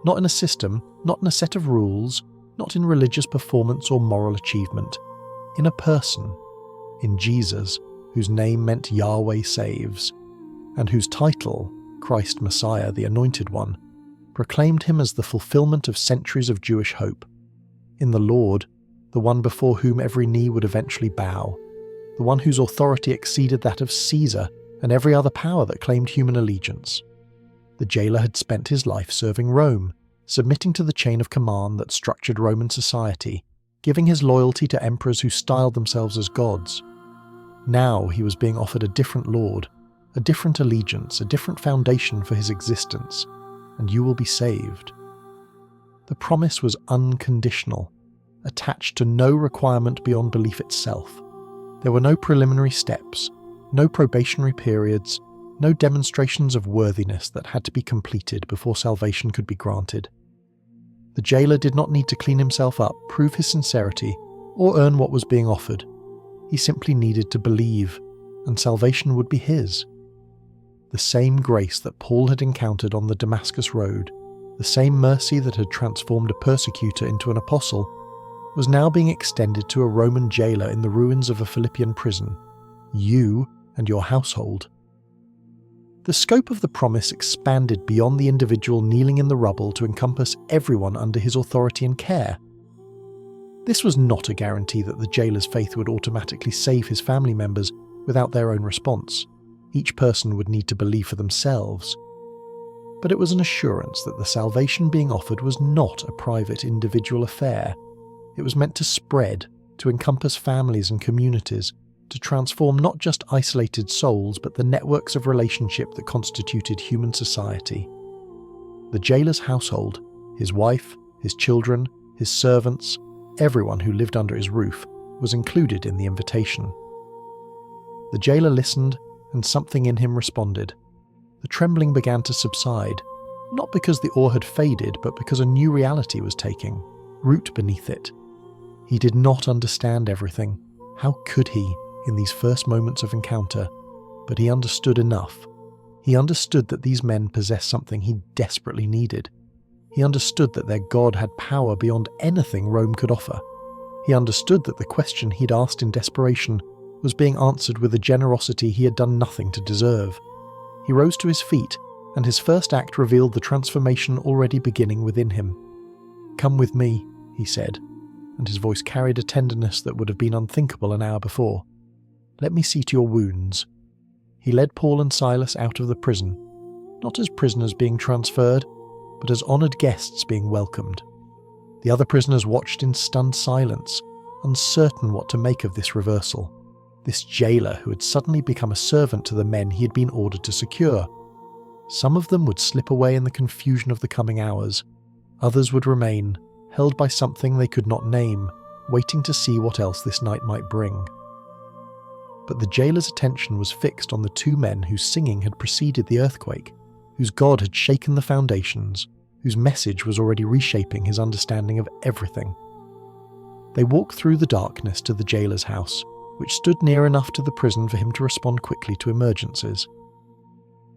Not in a system, not in a set of rules, not in religious performance or moral achievement, in a person, in Jesus, whose name meant Yahweh saves, and whose title, Christ Messiah, the Anointed One, proclaimed him as the fulfillment of centuries of Jewish hope. In the Lord, the one before whom every knee would eventually bow, the one whose authority exceeded that of Caesar and every other power that claimed human allegiance. The jailer had spent his life serving Rome, submitting to the chain of command that structured Roman society, giving his loyalty to emperors who styled themselves as gods. Now he was being offered a different Lord, a different allegiance, a different foundation for his existence, and you will be saved. The promise was unconditional, attached to no requirement beyond belief itself. There were no preliminary steps, no probationary periods, no demonstrations of worthiness that had to be completed before salvation could be granted. The jailer did not need to clean himself up, prove his sincerity, or earn what was being offered. He simply needed to believe, and salvation would be his. The same grace that Paul had encountered on the Damascus road, the same mercy that had transformed a persecutor into an apostle, was now being extended to a Roman jailer in the ruins of a Philippian prison. You and your household. The scope of the promise expanded beyond the individual kneeling in the rubble to encompass everyone under his authority and care. This was not a guarantee that the jailer's faith would automatically save his family members without their own response. Each person would need to believe for themselves. But it was an assurance that the salvation being offered was not a private individual affair. It was meant to spread, to encompass families and communities, to transform not just isolated souls but the networks of relationship that constituted human society. The jailer's household, his wife, his children, his servants, everyone who lived under his roof, was included in the invitation. The jailer listened, and something in him responded. The trembling began to subside, not because the awe had faded, but because a new reality was taking root beneath it. He did not understand everything. How could he, in these first moments of encounter? But he understood enough. He understood that these men possessed something he desperately needed. He understood that their God had power beyond anything Rome could offer. He understood that the question he'd asked in desperation was being answered with a generosity he had done nothing to deserve. He rose to his feet, and his first act revealed the transformation already beginning within him. "Come with me," he said, and his voice carried a tenderness that would have been unthinkable an hour before. "Let me see to your wounds." He led Paul and Silas out of the prison, not as prisoners being transferred, but as honoured guests being welcomed. The other prisoners watched in stunned silence, uncertain what to make of this reversal. This jailer who had suddenly become a servant to the men he had been ordered to secure. Some of them would slip away in the confusion of the coming hours. Others would remain, held by something they could not name, waiting to see what else this night might bring. But the jailer's attention was fixed on the two men whose singing had preceded the earthquake, whose God had shaken the foundations, whose message was already reshaping his understanding of everything. They walked through the darkness to the jailer's house, which stood near enough to the prison for him to respond quickly to emergencies.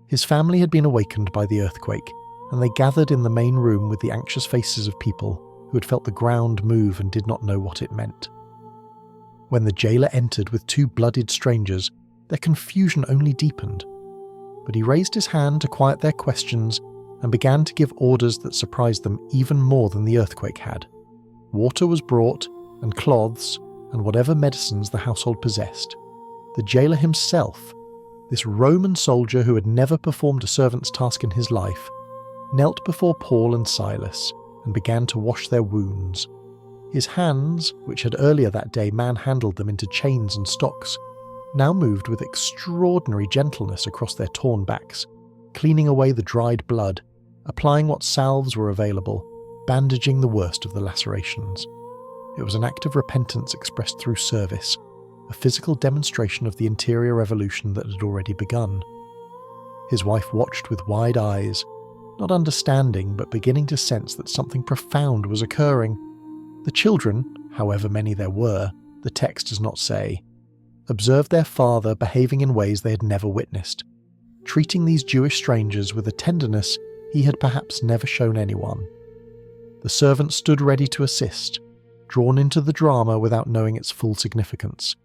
His family had been awakened by the earthquake, and they gathered in the main room with the anxious faces of people who had felt the ground move and did not know what it meant. When the jailer entered with two bloodied strangers, their confusion only deepened. But he raised his hand to quiet their questions and began to give orders that surprised them even more than the earthquake had. Water was brought, and cloths, and whatever medicines the household possessed. The jailer himself, this Roman soldier who had never performed a servant's task in his life, knelt before Paul and Silas and began to wash their wounds. His hands, which had earlier that day manhandled them into chains and stocks, now moved with extraordinary gentleness across their torn backs, cleaning away the dried blood, applying what salves were available, bandaging the worst of the lacerations. It was an act of repentance expressed through service, a physical demonstration of the interior revolution that had already begun. His wife watched with wide eyes, not understanding but beginning to sense that something profound was occurring. The children, however many there were, the text does not say, observed their father behaving in ways they had never witnessed, treating these Jewish strangers with a tenderness he had perhaps never shown anyone. The servant stood ready to assist, drawn into the drama without knowing its full significance.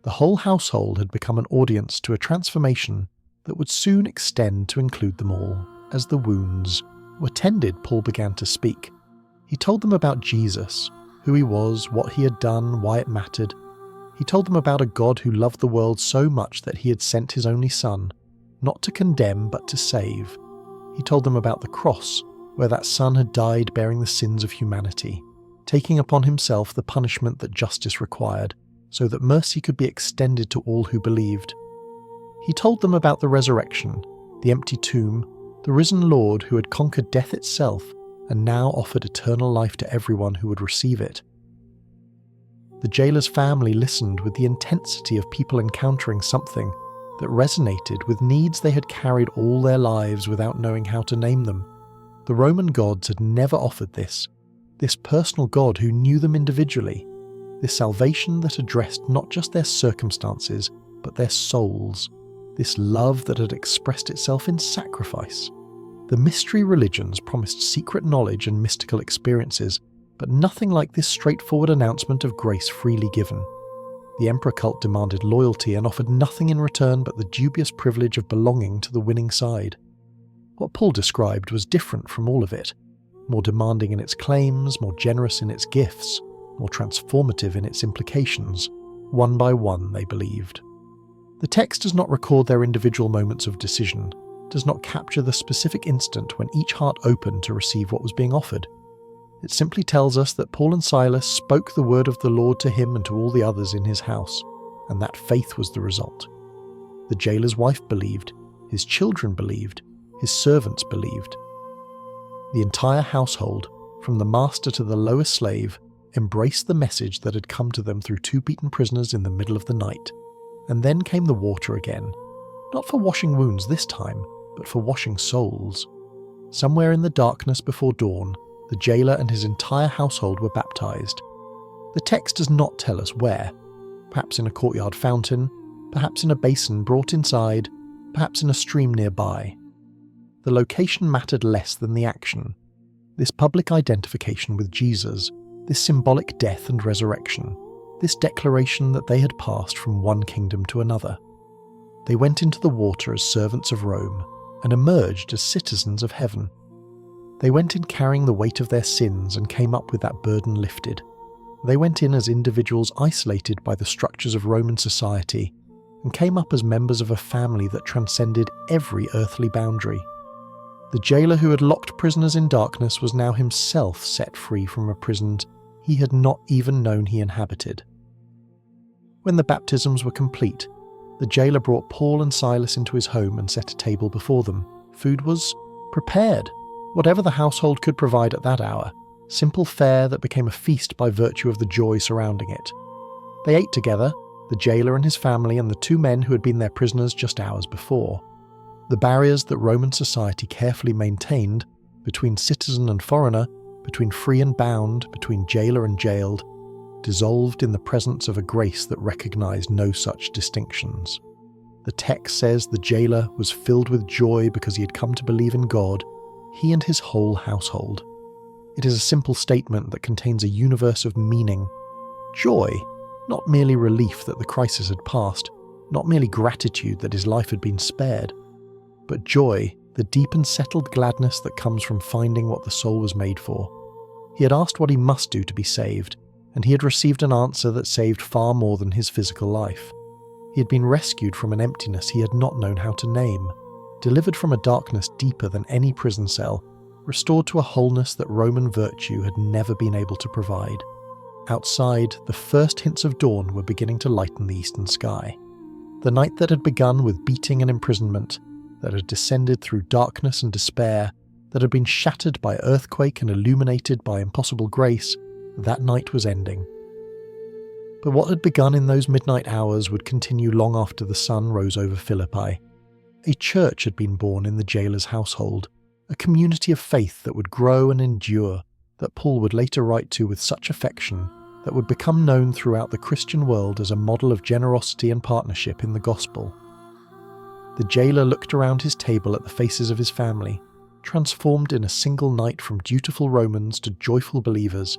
The whole household had become an audience to a transformation that would soon extend to include them all. As the wounds were tended, Paul began to speak. He told them about Jesus, who he was, what he had done, why it mattered. He told them about a God who loved the world so much that he had sent his only Son, not to condemn but to save. He told them about the cross, where that Son had died bearing the sins of humanity, taking upon himself the punishment that justice required, so that mercy could be extended to all who believed. He told them about the resurrection, the empty tomb, the risen Lord who had conquered death itself and now offered eternal life to everyone who would receive it. The jailer's family listened with the intensity of people encountering something that resonated with needs they had carried all their lives without knowing how to name them. The Roman gods had never offered this personal God who knew them individually, this salvation that addressed not just their circumstances, but their souls, this love that had expressed itself in sacrifice. The mystery religions promised secret knowledge and mystical experiences, but nothing like this straightforward announcement of grace freely given. The emperor cult demanded loyalty and offered nothing in return but the dubious privilege of belonging to the winning side. What Paul described was different from all of it, more demanding in its claims, more generous in its gifts, more transformative in its implications. One by one, they believed. The text does not record their individual moments of decision, does not capture the specific instant when each heart opened to receive what was being offered. It simply tells us that Paul and Silas spoke the word of the Lord to him and to all the others in his house, and that faith was the result. The jailer's wife believed, his children believed, his servants believed. The entire household, from the master to the lowest slave, embraced the message that had come to them through two beaten prisoners in the middle of the night. And then came the water again, not for washing wounds this time, but for washing souls. Somewhere in the darkness before dawn, the jailer and his entire household were baptized. The text does not tell us where. Perhaps in a courtyard fountain, perhaps in a basin brought inside, perhaps in a stream nearby. The location mattered less than the action. This public identification with Jesus, this symbolic death and resurrection, this declaration that they had passed from one kingdom to another. They went into the water as servants of Rome and emerged as citizens of heaven. They went in carrying the weight of their sins and came up with that burden lifted. They went in as individuals isolated by the structures of Roman society and came up as members of a family that transcended every earthly boundary. The jailer who had locked prisoners in darkness was now himself set free from a prison he had not even known he inhabited. When the baptisms were complete, the jailer brought Paul and Silas into his home and set a table before them. Food was prepared, whatever the household could provide at that hour, simple fare that became a feast by virtue of the joy surrounding it. They ate together, the jailer and his family and the two men who had been their prisoners just hours before. The barriers that Roman society carefully maintained between citizen and foreigner, between free and bound, between jailer and jailed, dissolved in the presence of a grace that recognized no such distinctions. The text says the jailer was filled with joy because he had come to believe in God, he and his whole household. It is a simple statement that contains a universe of meaning. Joy, not merely relief that the crisis had passed, not merely gratitude that his life had been spared, but joy, the deep and settled gladness that comes from finding what the soul was made for. He had asked what he must do to be saved, and he had received an answer that saved far more than his physical life. He had been rescued from an emptiness he had not known how to name, delivered from a darkness deeper than any prison cell, restored to a wholeness that Roman virtue had never been able to provide. Outside, the first hints of dawn were beginning to lighten the eastern sky. The night that had begun with beating and imprisonment, that had descended through darkness and despair, that had been shattered by earthquake and illuminated by impossible grace, that night was ending. But what had begun in those midnight hours would continue long after the sun rose over Philippi. A church had been born in the jailer's household, a community of faith that would grow and endure, that Paul would later write to with such affection, that would become known throughout the Christian world as a model of generosity and partnership in the gospel. The jailer looked around his table at the faces of his family, transformed in a single night from dutiful Romans to joyful believers.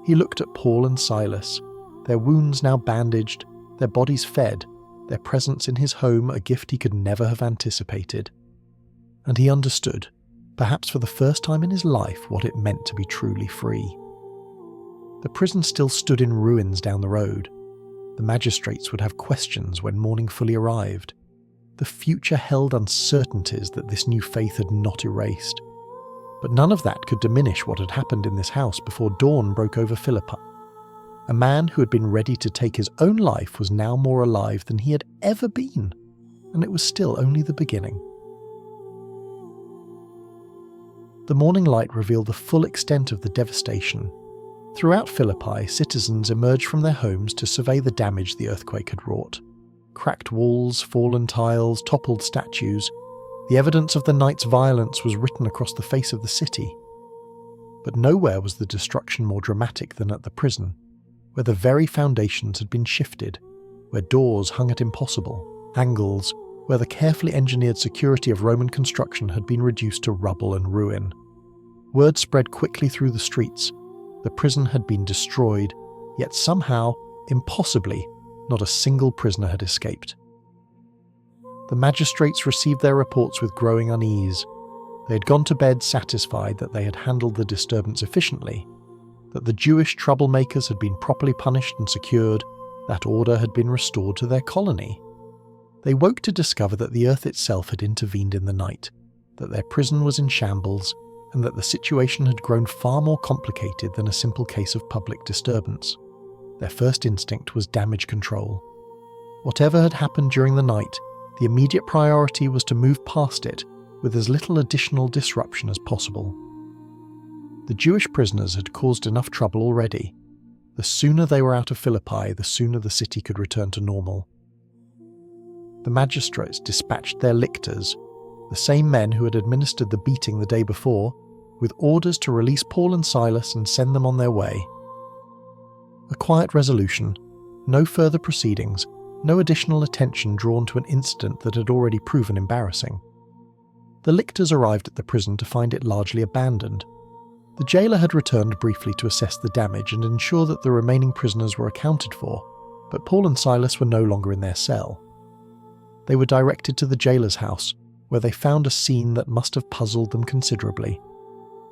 He looked at Paul and Silas, their wounds now bandaged, their bodies fed, their presence in his home a gift he could never have anticipated. And he understood, perhaps for the first time in his life, what it meant to be truly free. The prison still stood in ruins down the road. The magistrates would have questions when morning fully arrived. The future held uncertainties that this new faith had not erased. But none of that could diminish what had happened in this house before dawn broke over Philippi. A man who had been ready to take his own life was now more alive than he had ever been, and it was still only the beginning. The morning light revealed the full extent of the devastation. Throughout Philippi, citizens emerged from their homes to survey the damage the earthquake had wrought. cracked walls, fallen tiles, toppled statues, the evidence of the night's violence was written across the face of the city. But nowhere was the destruction more dramatic than at the prison, where the very foundations had been shifted, where doors hung at impossible angles, where the carefully engineered security of Roman construction had been reduced to rubble and ruin. Word spread quickly through the streets. The prison had been destroyed, yet somehow, impossibly, not a single prisoner had escaped. The magistrates received their reports with growing unease. They had gone to bed satisfied that they had handled the disturbance efficiently, that the Jewish troublemakers had been properly punished and secured, that order had been restored to their colony. They woke to discover that the earth itself had intervened in the night, that their prison was in shambles, and that the situation had grown far more complicated than a simple case of public disturbance. Their first instinct was damage control. Whatever had happened during the night, the immediate priority was to move past it with as little additional disruption as possible. The Jewish prisoners had caused enough trouble already. The sooner they were out of Philippi, the sooner the city could return to normal. The magistrates dispatched their lictors, the same men who had administered the beating the day before, with orders to release Paul and Silas and send them on their way. A quiet resolution, no further proceedings, no additional attention drawn to an incident that had already proven embarrassing. The lictors arrived at the prison to find it largely abandoned. The jailer had returned briefly to assess the damage and ensure that the remaining prisoners were accounted for, but Paul and Silas were no longer in their cell. They were directed to the jailer's house, where they found a scene that must have puzzled them considerably.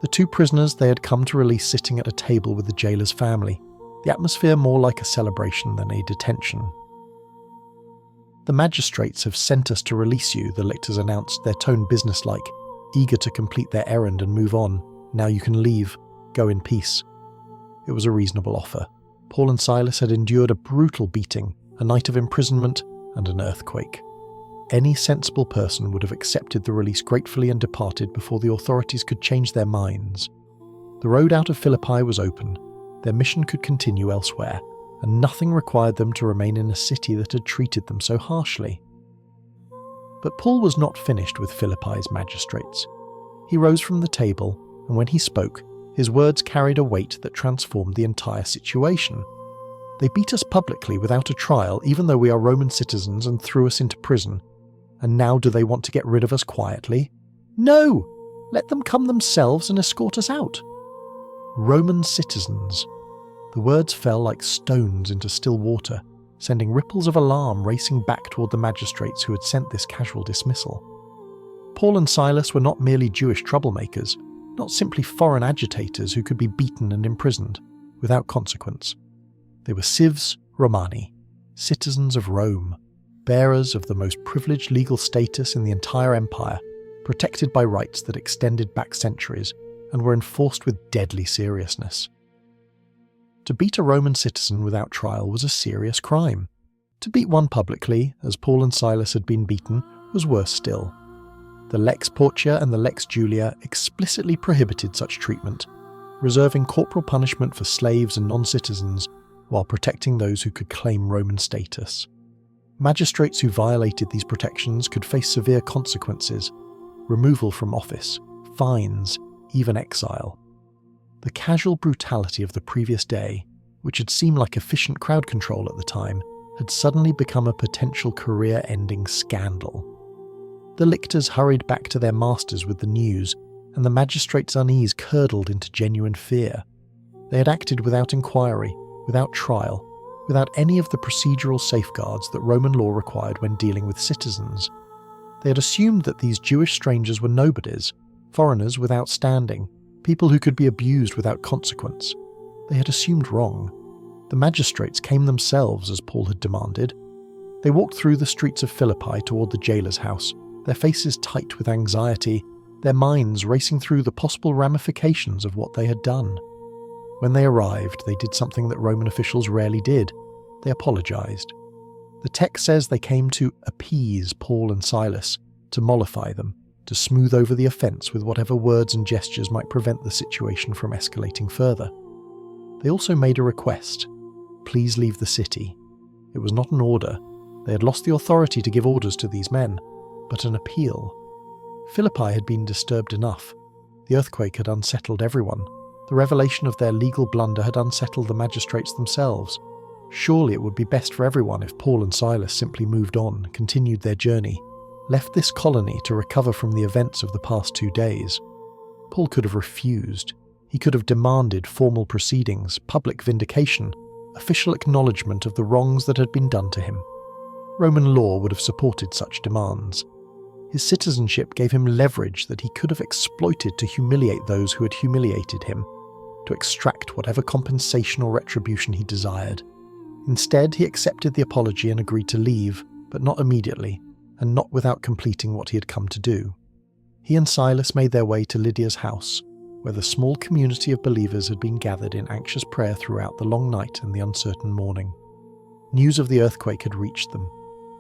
The two prisoners they had come to release sitting at a table with the jailer's family, the atmosphere more like a celebration than a detention. "The magistrates have sent us to release you," the lictors announced, their tone businesslike, eager to complete their errand and move on. "Now you can leave. Go in peace." It was a reasonable offer. Paul and Silas had endured a brutal beating, a night of imprisonment, and an earthquake. Any sensible person would have accepted the release gratefully and departed before the authorities could change their minds. The road out of Philippi was open. Their mission could continue elsewhere, and nothing required them to remain in a city that had treated them so harshly. But Paul was not finished with Philippi's magistrates. He rose from the table, and when he spoke, his words carried a weight that transformed the entire situation. "They beat us publicly without a trial, even though we are Roman citizens, and threw us into prison. And now do they want to get rid of us quietly? No! Let them come themselves and escort us out." Roman citizens. The words fell like stones into still water, sending ripples of alarm racing back toward the magistrates who had sent this casual dismissal. Paul and Silas were not merely Jewish troublemakers, not simply foreign agitators who could be beaten and imprisoned, without consequence. They were civs Romani, citizens of Rome, bearers of the most privileged legal status in the entire empire, protected by rights that extended back centuries and were enforced with deadly seriousness. To beat a Roman citizen without trial was a serious crime. To beat one publicly, as Paul and Silas had been beaten, was worse still. The Lex Portia and the Lex Julia explicitly prohibited such treatment, reserving corporal punishment for slaves and non-citizens while protecting those who could claim Roman status. Magistrates who violated these protections could face severe consequences: removal from office, fines, even exile. The casual brutality of the previous day, which had seemed like efficient crowd control at the time, had suddenly become a potential career-ending scandal. The lictors hurried back to their masters with the news, and the magistrates' unease curdled into genuine fear. They had acted without inquiry, without trial, without any of the procedural safeguards that Roman law required when dealing with citizens. They had assumed that these Jewish strangers were nobodies, foreigners without standing, people who could be abused without consequence. They had assumed wrong. The magistrates came themselves, as Paul had demanded. They walked through the streets of Philippi toward the jailer's house, their faces tight with anxiety, their minds racing through the possible ramifications of what they had done. When they arrived, they did something that Roman officials rarely did. They apologized. The text says they came to appease Paul and Silas, to mollify them, to smooth over the offense with whatever words and gestures might prevent the situation from escalating further. They also made a request. Please leave the city. It was not an order. They had lost the authority to give orders to these men, but an appeal. Philippi had been disturbed enough. The earthquake had unsettled everyone. The revelation of their legal blunder had unsettled the magistrates themselves. Surely it would be best for everyone if Paul and Silas simply moved on, continued their journey, left this colony to recover from the events of the past 2 days. Paul could have refused. He could have demanded formal proceedings, public vindication, official acknowledgement of the wrongs that had been done to him. Roman law would have supported such demands. His citizenship gave him leverage that he could have exploited to humiliate those who had humiliated him, to extract whatever compensation or retribution he desired. Instead, he accepted the apology and agreed to leave, but not immediately, and not without completing what he had come to do. He and Silas made their way to Lydia's house, where the small community of believers had been gathered in anxious prayer throughout the long night and the uncertain morning. News of the earthquake had reached them.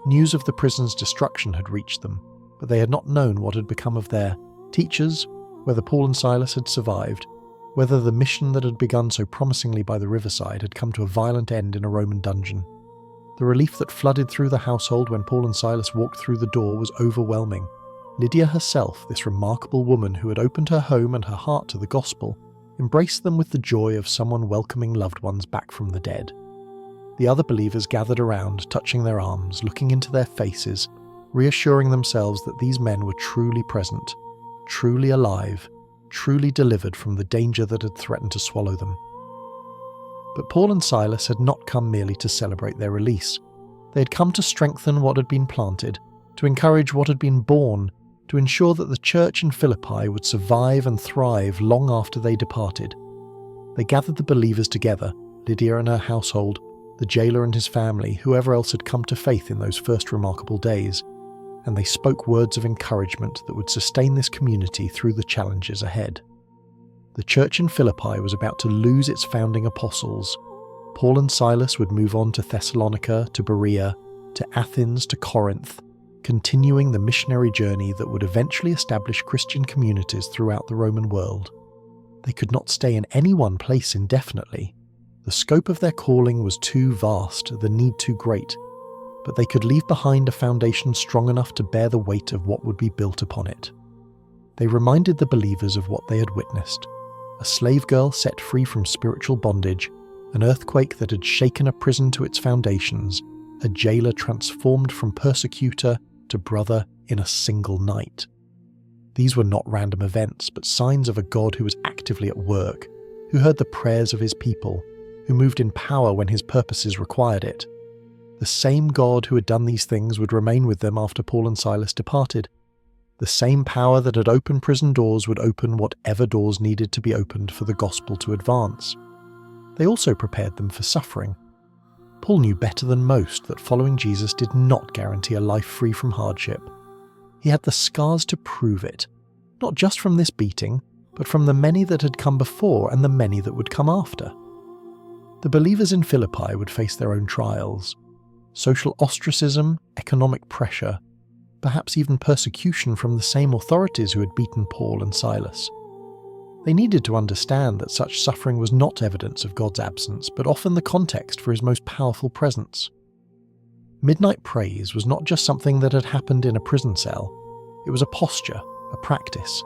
News of the prison's destruction had reached them, but they had not known what had become of their teachers, whether Paul and Silas had survived, whether the mission that had begun so promisingly by the riverside had come to a violent end in a Roman dungeon. The relief that flooded through the household when Paul and Silas walked through the door was overwhelming. Lydia herself, this remarkable woman who had opened her home and her heart to the gospel, embraced them with the joy of someone welcoming loved ones back from the dead. The other believers gathered around, touching their arms, looking into their faces, reassuring themselves that these men were truly present, truly alive, truly delivered from the danger that had threatened to swallow them. But Paul and Silas had not come merely to celebrate their release. They had come to strengthen what had been planted, to encourage what had been born, to ensure that the church in Philippi would survive and thrive long after they departed. They gathered the believers together, Lydia and her household, the jailer and his family, whoever else had come to faith in those first remarkable days, and they spoke words of encouragement that would sustain this community through the challenges ahead. The church in Philippi was about to lose its founding apostles. Paul and Silas would move on to Thessalonica, to Berea, to Athens, to Corinth, continuing the missionary journey that would eventually establish Christian communities throughout the Roman world. They could not stay in any one place indefinitely. The scope of their calling was too vast, the need too great, but they could leave behind a foundation strong enough to bear the weight of what would be built upon it. They reminded the believers of what they had witnessed: a slave girl set free from spiritual bondage, an earthquake that had shaken a prison to its foundations, a jailer transformed from persecutor to brother in a single night. These were not random events, but signs of a God who was actively at work, who heard the prayers of his people, who moved in power when his purposes required it. The same God who had done these things would remain with them after Paul and Silas departed. The same power that had opened prison doors would open whatever doors needed to be opened for the gospel to advance. They also prepared them for suffering. Paul knew better than most that following Jesus did not guarantee a life free from hardship. He had the scars to prove it, not just from this beating, but from the many that had come before and the many that would come after. The believers in Philippi would face their own trials: social ostracism, economic pressure, perhaps even persecution from the same authorities who had beaten Paul and Silas. They needed to understand that such suffering was not evidence of God's absence, but often the context for his most powerful presence. Midnight praise was not just something that had happened in a prison cell. It was a posture, a practice,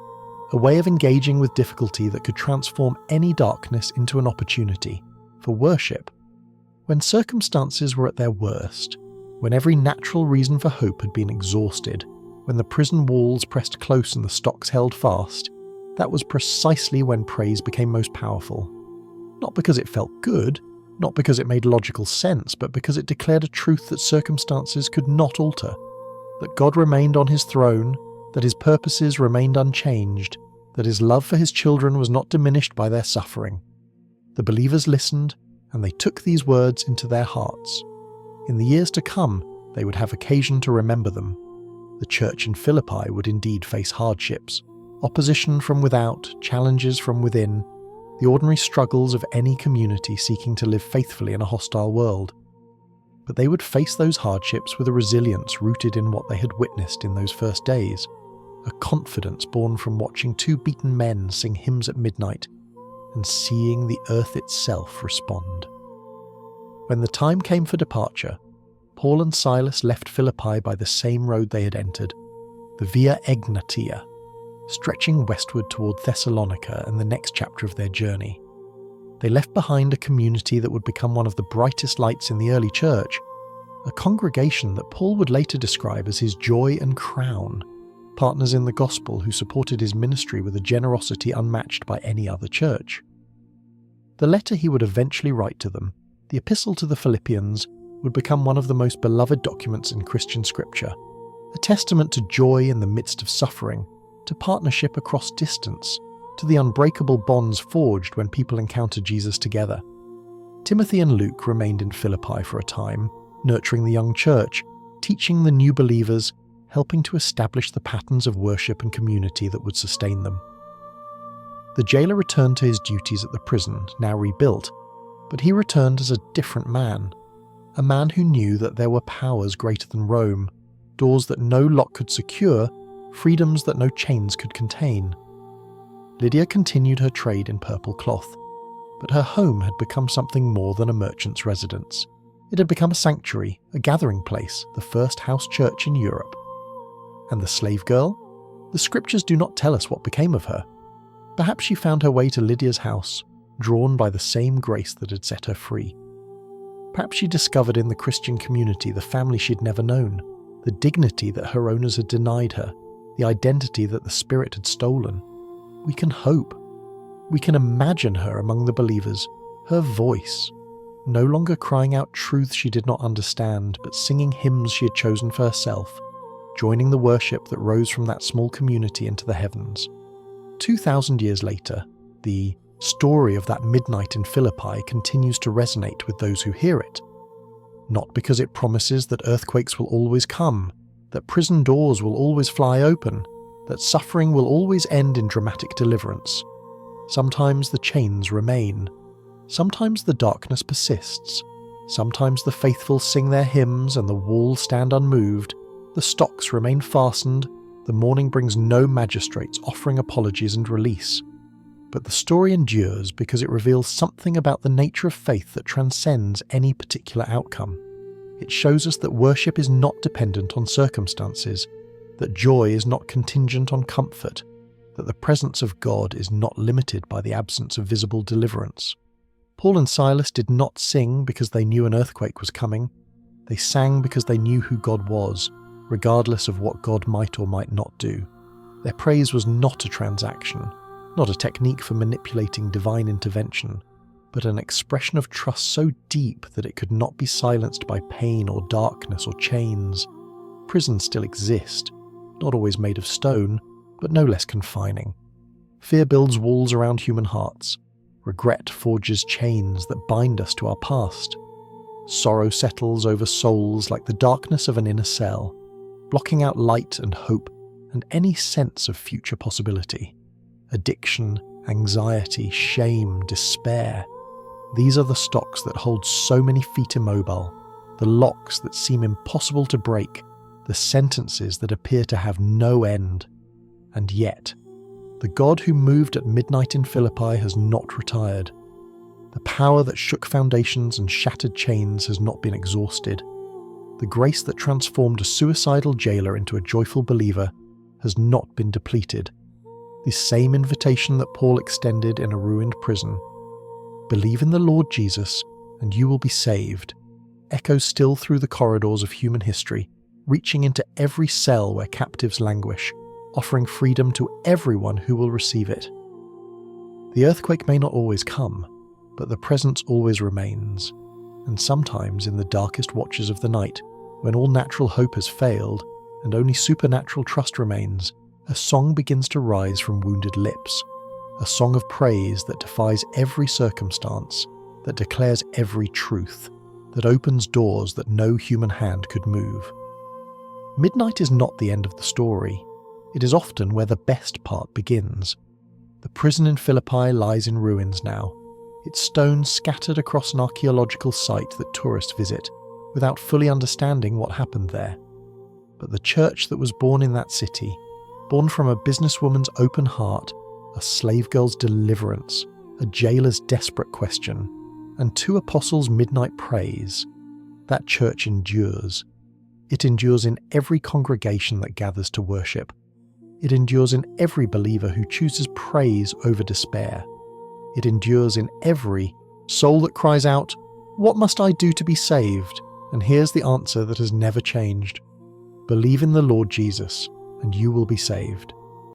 a way of engaging with difficulty that could transform any darkness into an opportunity for worship. When circumstances were at their worst, when every natural reason for hope had been exhausted, when the prison walls pressed close and the stocks held fast, that was precisely when praise became most powerful. Not because it felt good, not because it made logical sense, but because it declared a truth that circumstances could not alter, that God remained on his throne, that his purposes remained unchanged, that his love for his children was not diminished by their suffering. The believers listened, and they took these words into their hearts. In the years to come, they would have occasion to remember them. The church in Philippi would indeed face hardships, opposition from without, challenges from within, the ordinary struggles of any community seeking to live faithfully in a hostile world. But they would face those hardships with a resilience rooted in what they had witnessed in those first days, a confidence born from watching two beaten men sing hymns at midnight and seeing the earth itself respond. When the time came for departure, Paul and Silas left Philippi by the same road they had entered, the Via Egnatia, stretching westward toward Thessalonica and the next chapter of their journey. They left behind a community that would become one of the brightest lights in the early church, a congregation that Paul would later describe as his joy and crown, partners in the gospel who supported his ministry with a generosity unmatched by any other church. The letter he would eventually write to them, the Epistle to the Philippians, would become one of the most beloved documents in Christian scripture, a testament to joy in the midst of suffering, to partnership across distance, to the unbreakable bonds forged when people encounter Jesus together. Timothy and Luke remained in Philippi for a time, nurturing the young church, teaching the new believers, helping to establish the patterns of worship and community that would sustain them. The jailer returned to his duties at the prison, now rebuilt, but he returned as a different man, a man who knew that there were powers greater than Rome, doors that no lock could secure, freedoms that no chains could contain. Lydia continued her trade in purple cloth, but her home had become something more than a merchant's residence. It had become a sanctuary, a gathering place, the first house church in Europe. And the slave girl? The scriptures do not tell us what became of her. Perhaps she found her way to Lydia's house, drawn by the same grace that had set her free. Perhaps she discovered in the Christian community the family she'd never known, the dignity that her owners had denied her, the identity that the Spirit had stolen. We can hope. We can imagine her among the believers, her voice, no longer crying out truths she did not understand, but singing hymns she had chosen for herself, joining the worship that rose from that small community into the heavens. 2,000 years later, the story of that midnight in Philippi continues to resonate with those who hear it. Not because it promises that earthquakes will always come, that prison doors will always fly open, that suffering will always end in dramatic deliverance. Sometimes the chains remain. Sometimes the darkness persists. Sometimes the faithful sing their hymns and the walls stand unmoved. The stocks remain fastened. The morning brings no magistrates offering apologies and release. But the story endures because it reveals something about the nature of faith that transcends any particular outcome. It shows us that worship is not dependent on circumstances, that joy is not contingent on comfort, that the presence of God is not limited by the absence of visible deliverance. Paul and Silas did not sing because they knew an earthquake was coming. They sang because they knew who God was, regardless of what God might or might not do. Their praise was not a transaction, not a technique for manipulating divine intervention, but an expression of trust so deep that it could not be silenced by pain or darkness or chains. Prisons still exist, not always made of stone, but no less confining. Fear builds walls around human hearts. Regret forges chains that bind us to our past. Sorrow settles over souls like the darkness of an inner cell, blocking out light and hope and any sense of future possibility. Addiction, anxiety, shame, despair. These are the stocks that hold so many feet immobile, the locks that seem impossible to break, the sentences that appear to have no end. And yet, the God who moved at midnight in Philippi has not retired. The power that shook foundations and shattered chains has not been exhausted. The grace that transformed a suicidal jailer into a joyful believer has not been depleted. The same invitation that Paul extended in a ruined prison, "Believe in the Lord Jesus, and you will be saved," echoes still through the corridors of human history, reaching into every cell where captives languish, offering freedom to everyone who will receive it. The earthquake may not always come, but the presence always remains, and sometimes in the darkest watches of the night, when all natural hope has failed and only supernatural trust remains, a song begins to rise from wounded lips, a song of praise that defies every circumstance, that declares every truth, that opens doors that no human hand could move. Midnight is not the end of the story. It is often where the best part begins. The prison in Philippi lies in ruins now, its stones scattered across an archaeological site that tourists visit, without fully understanding what happened there. But the church that was born in that city, born from a businesswoman's open heart, a slave girl's deliverance, a jailer's desperate question, and two apostles' midnight praise, that church endures. It endures in every congregation that gathers to worship. It endures in every believer who chooses praise over despair. It endures in every soul that cries out, "What must I do to be saved?" And here's the answer that has never changed. Believe in the Lord Jesus, and you will be saved.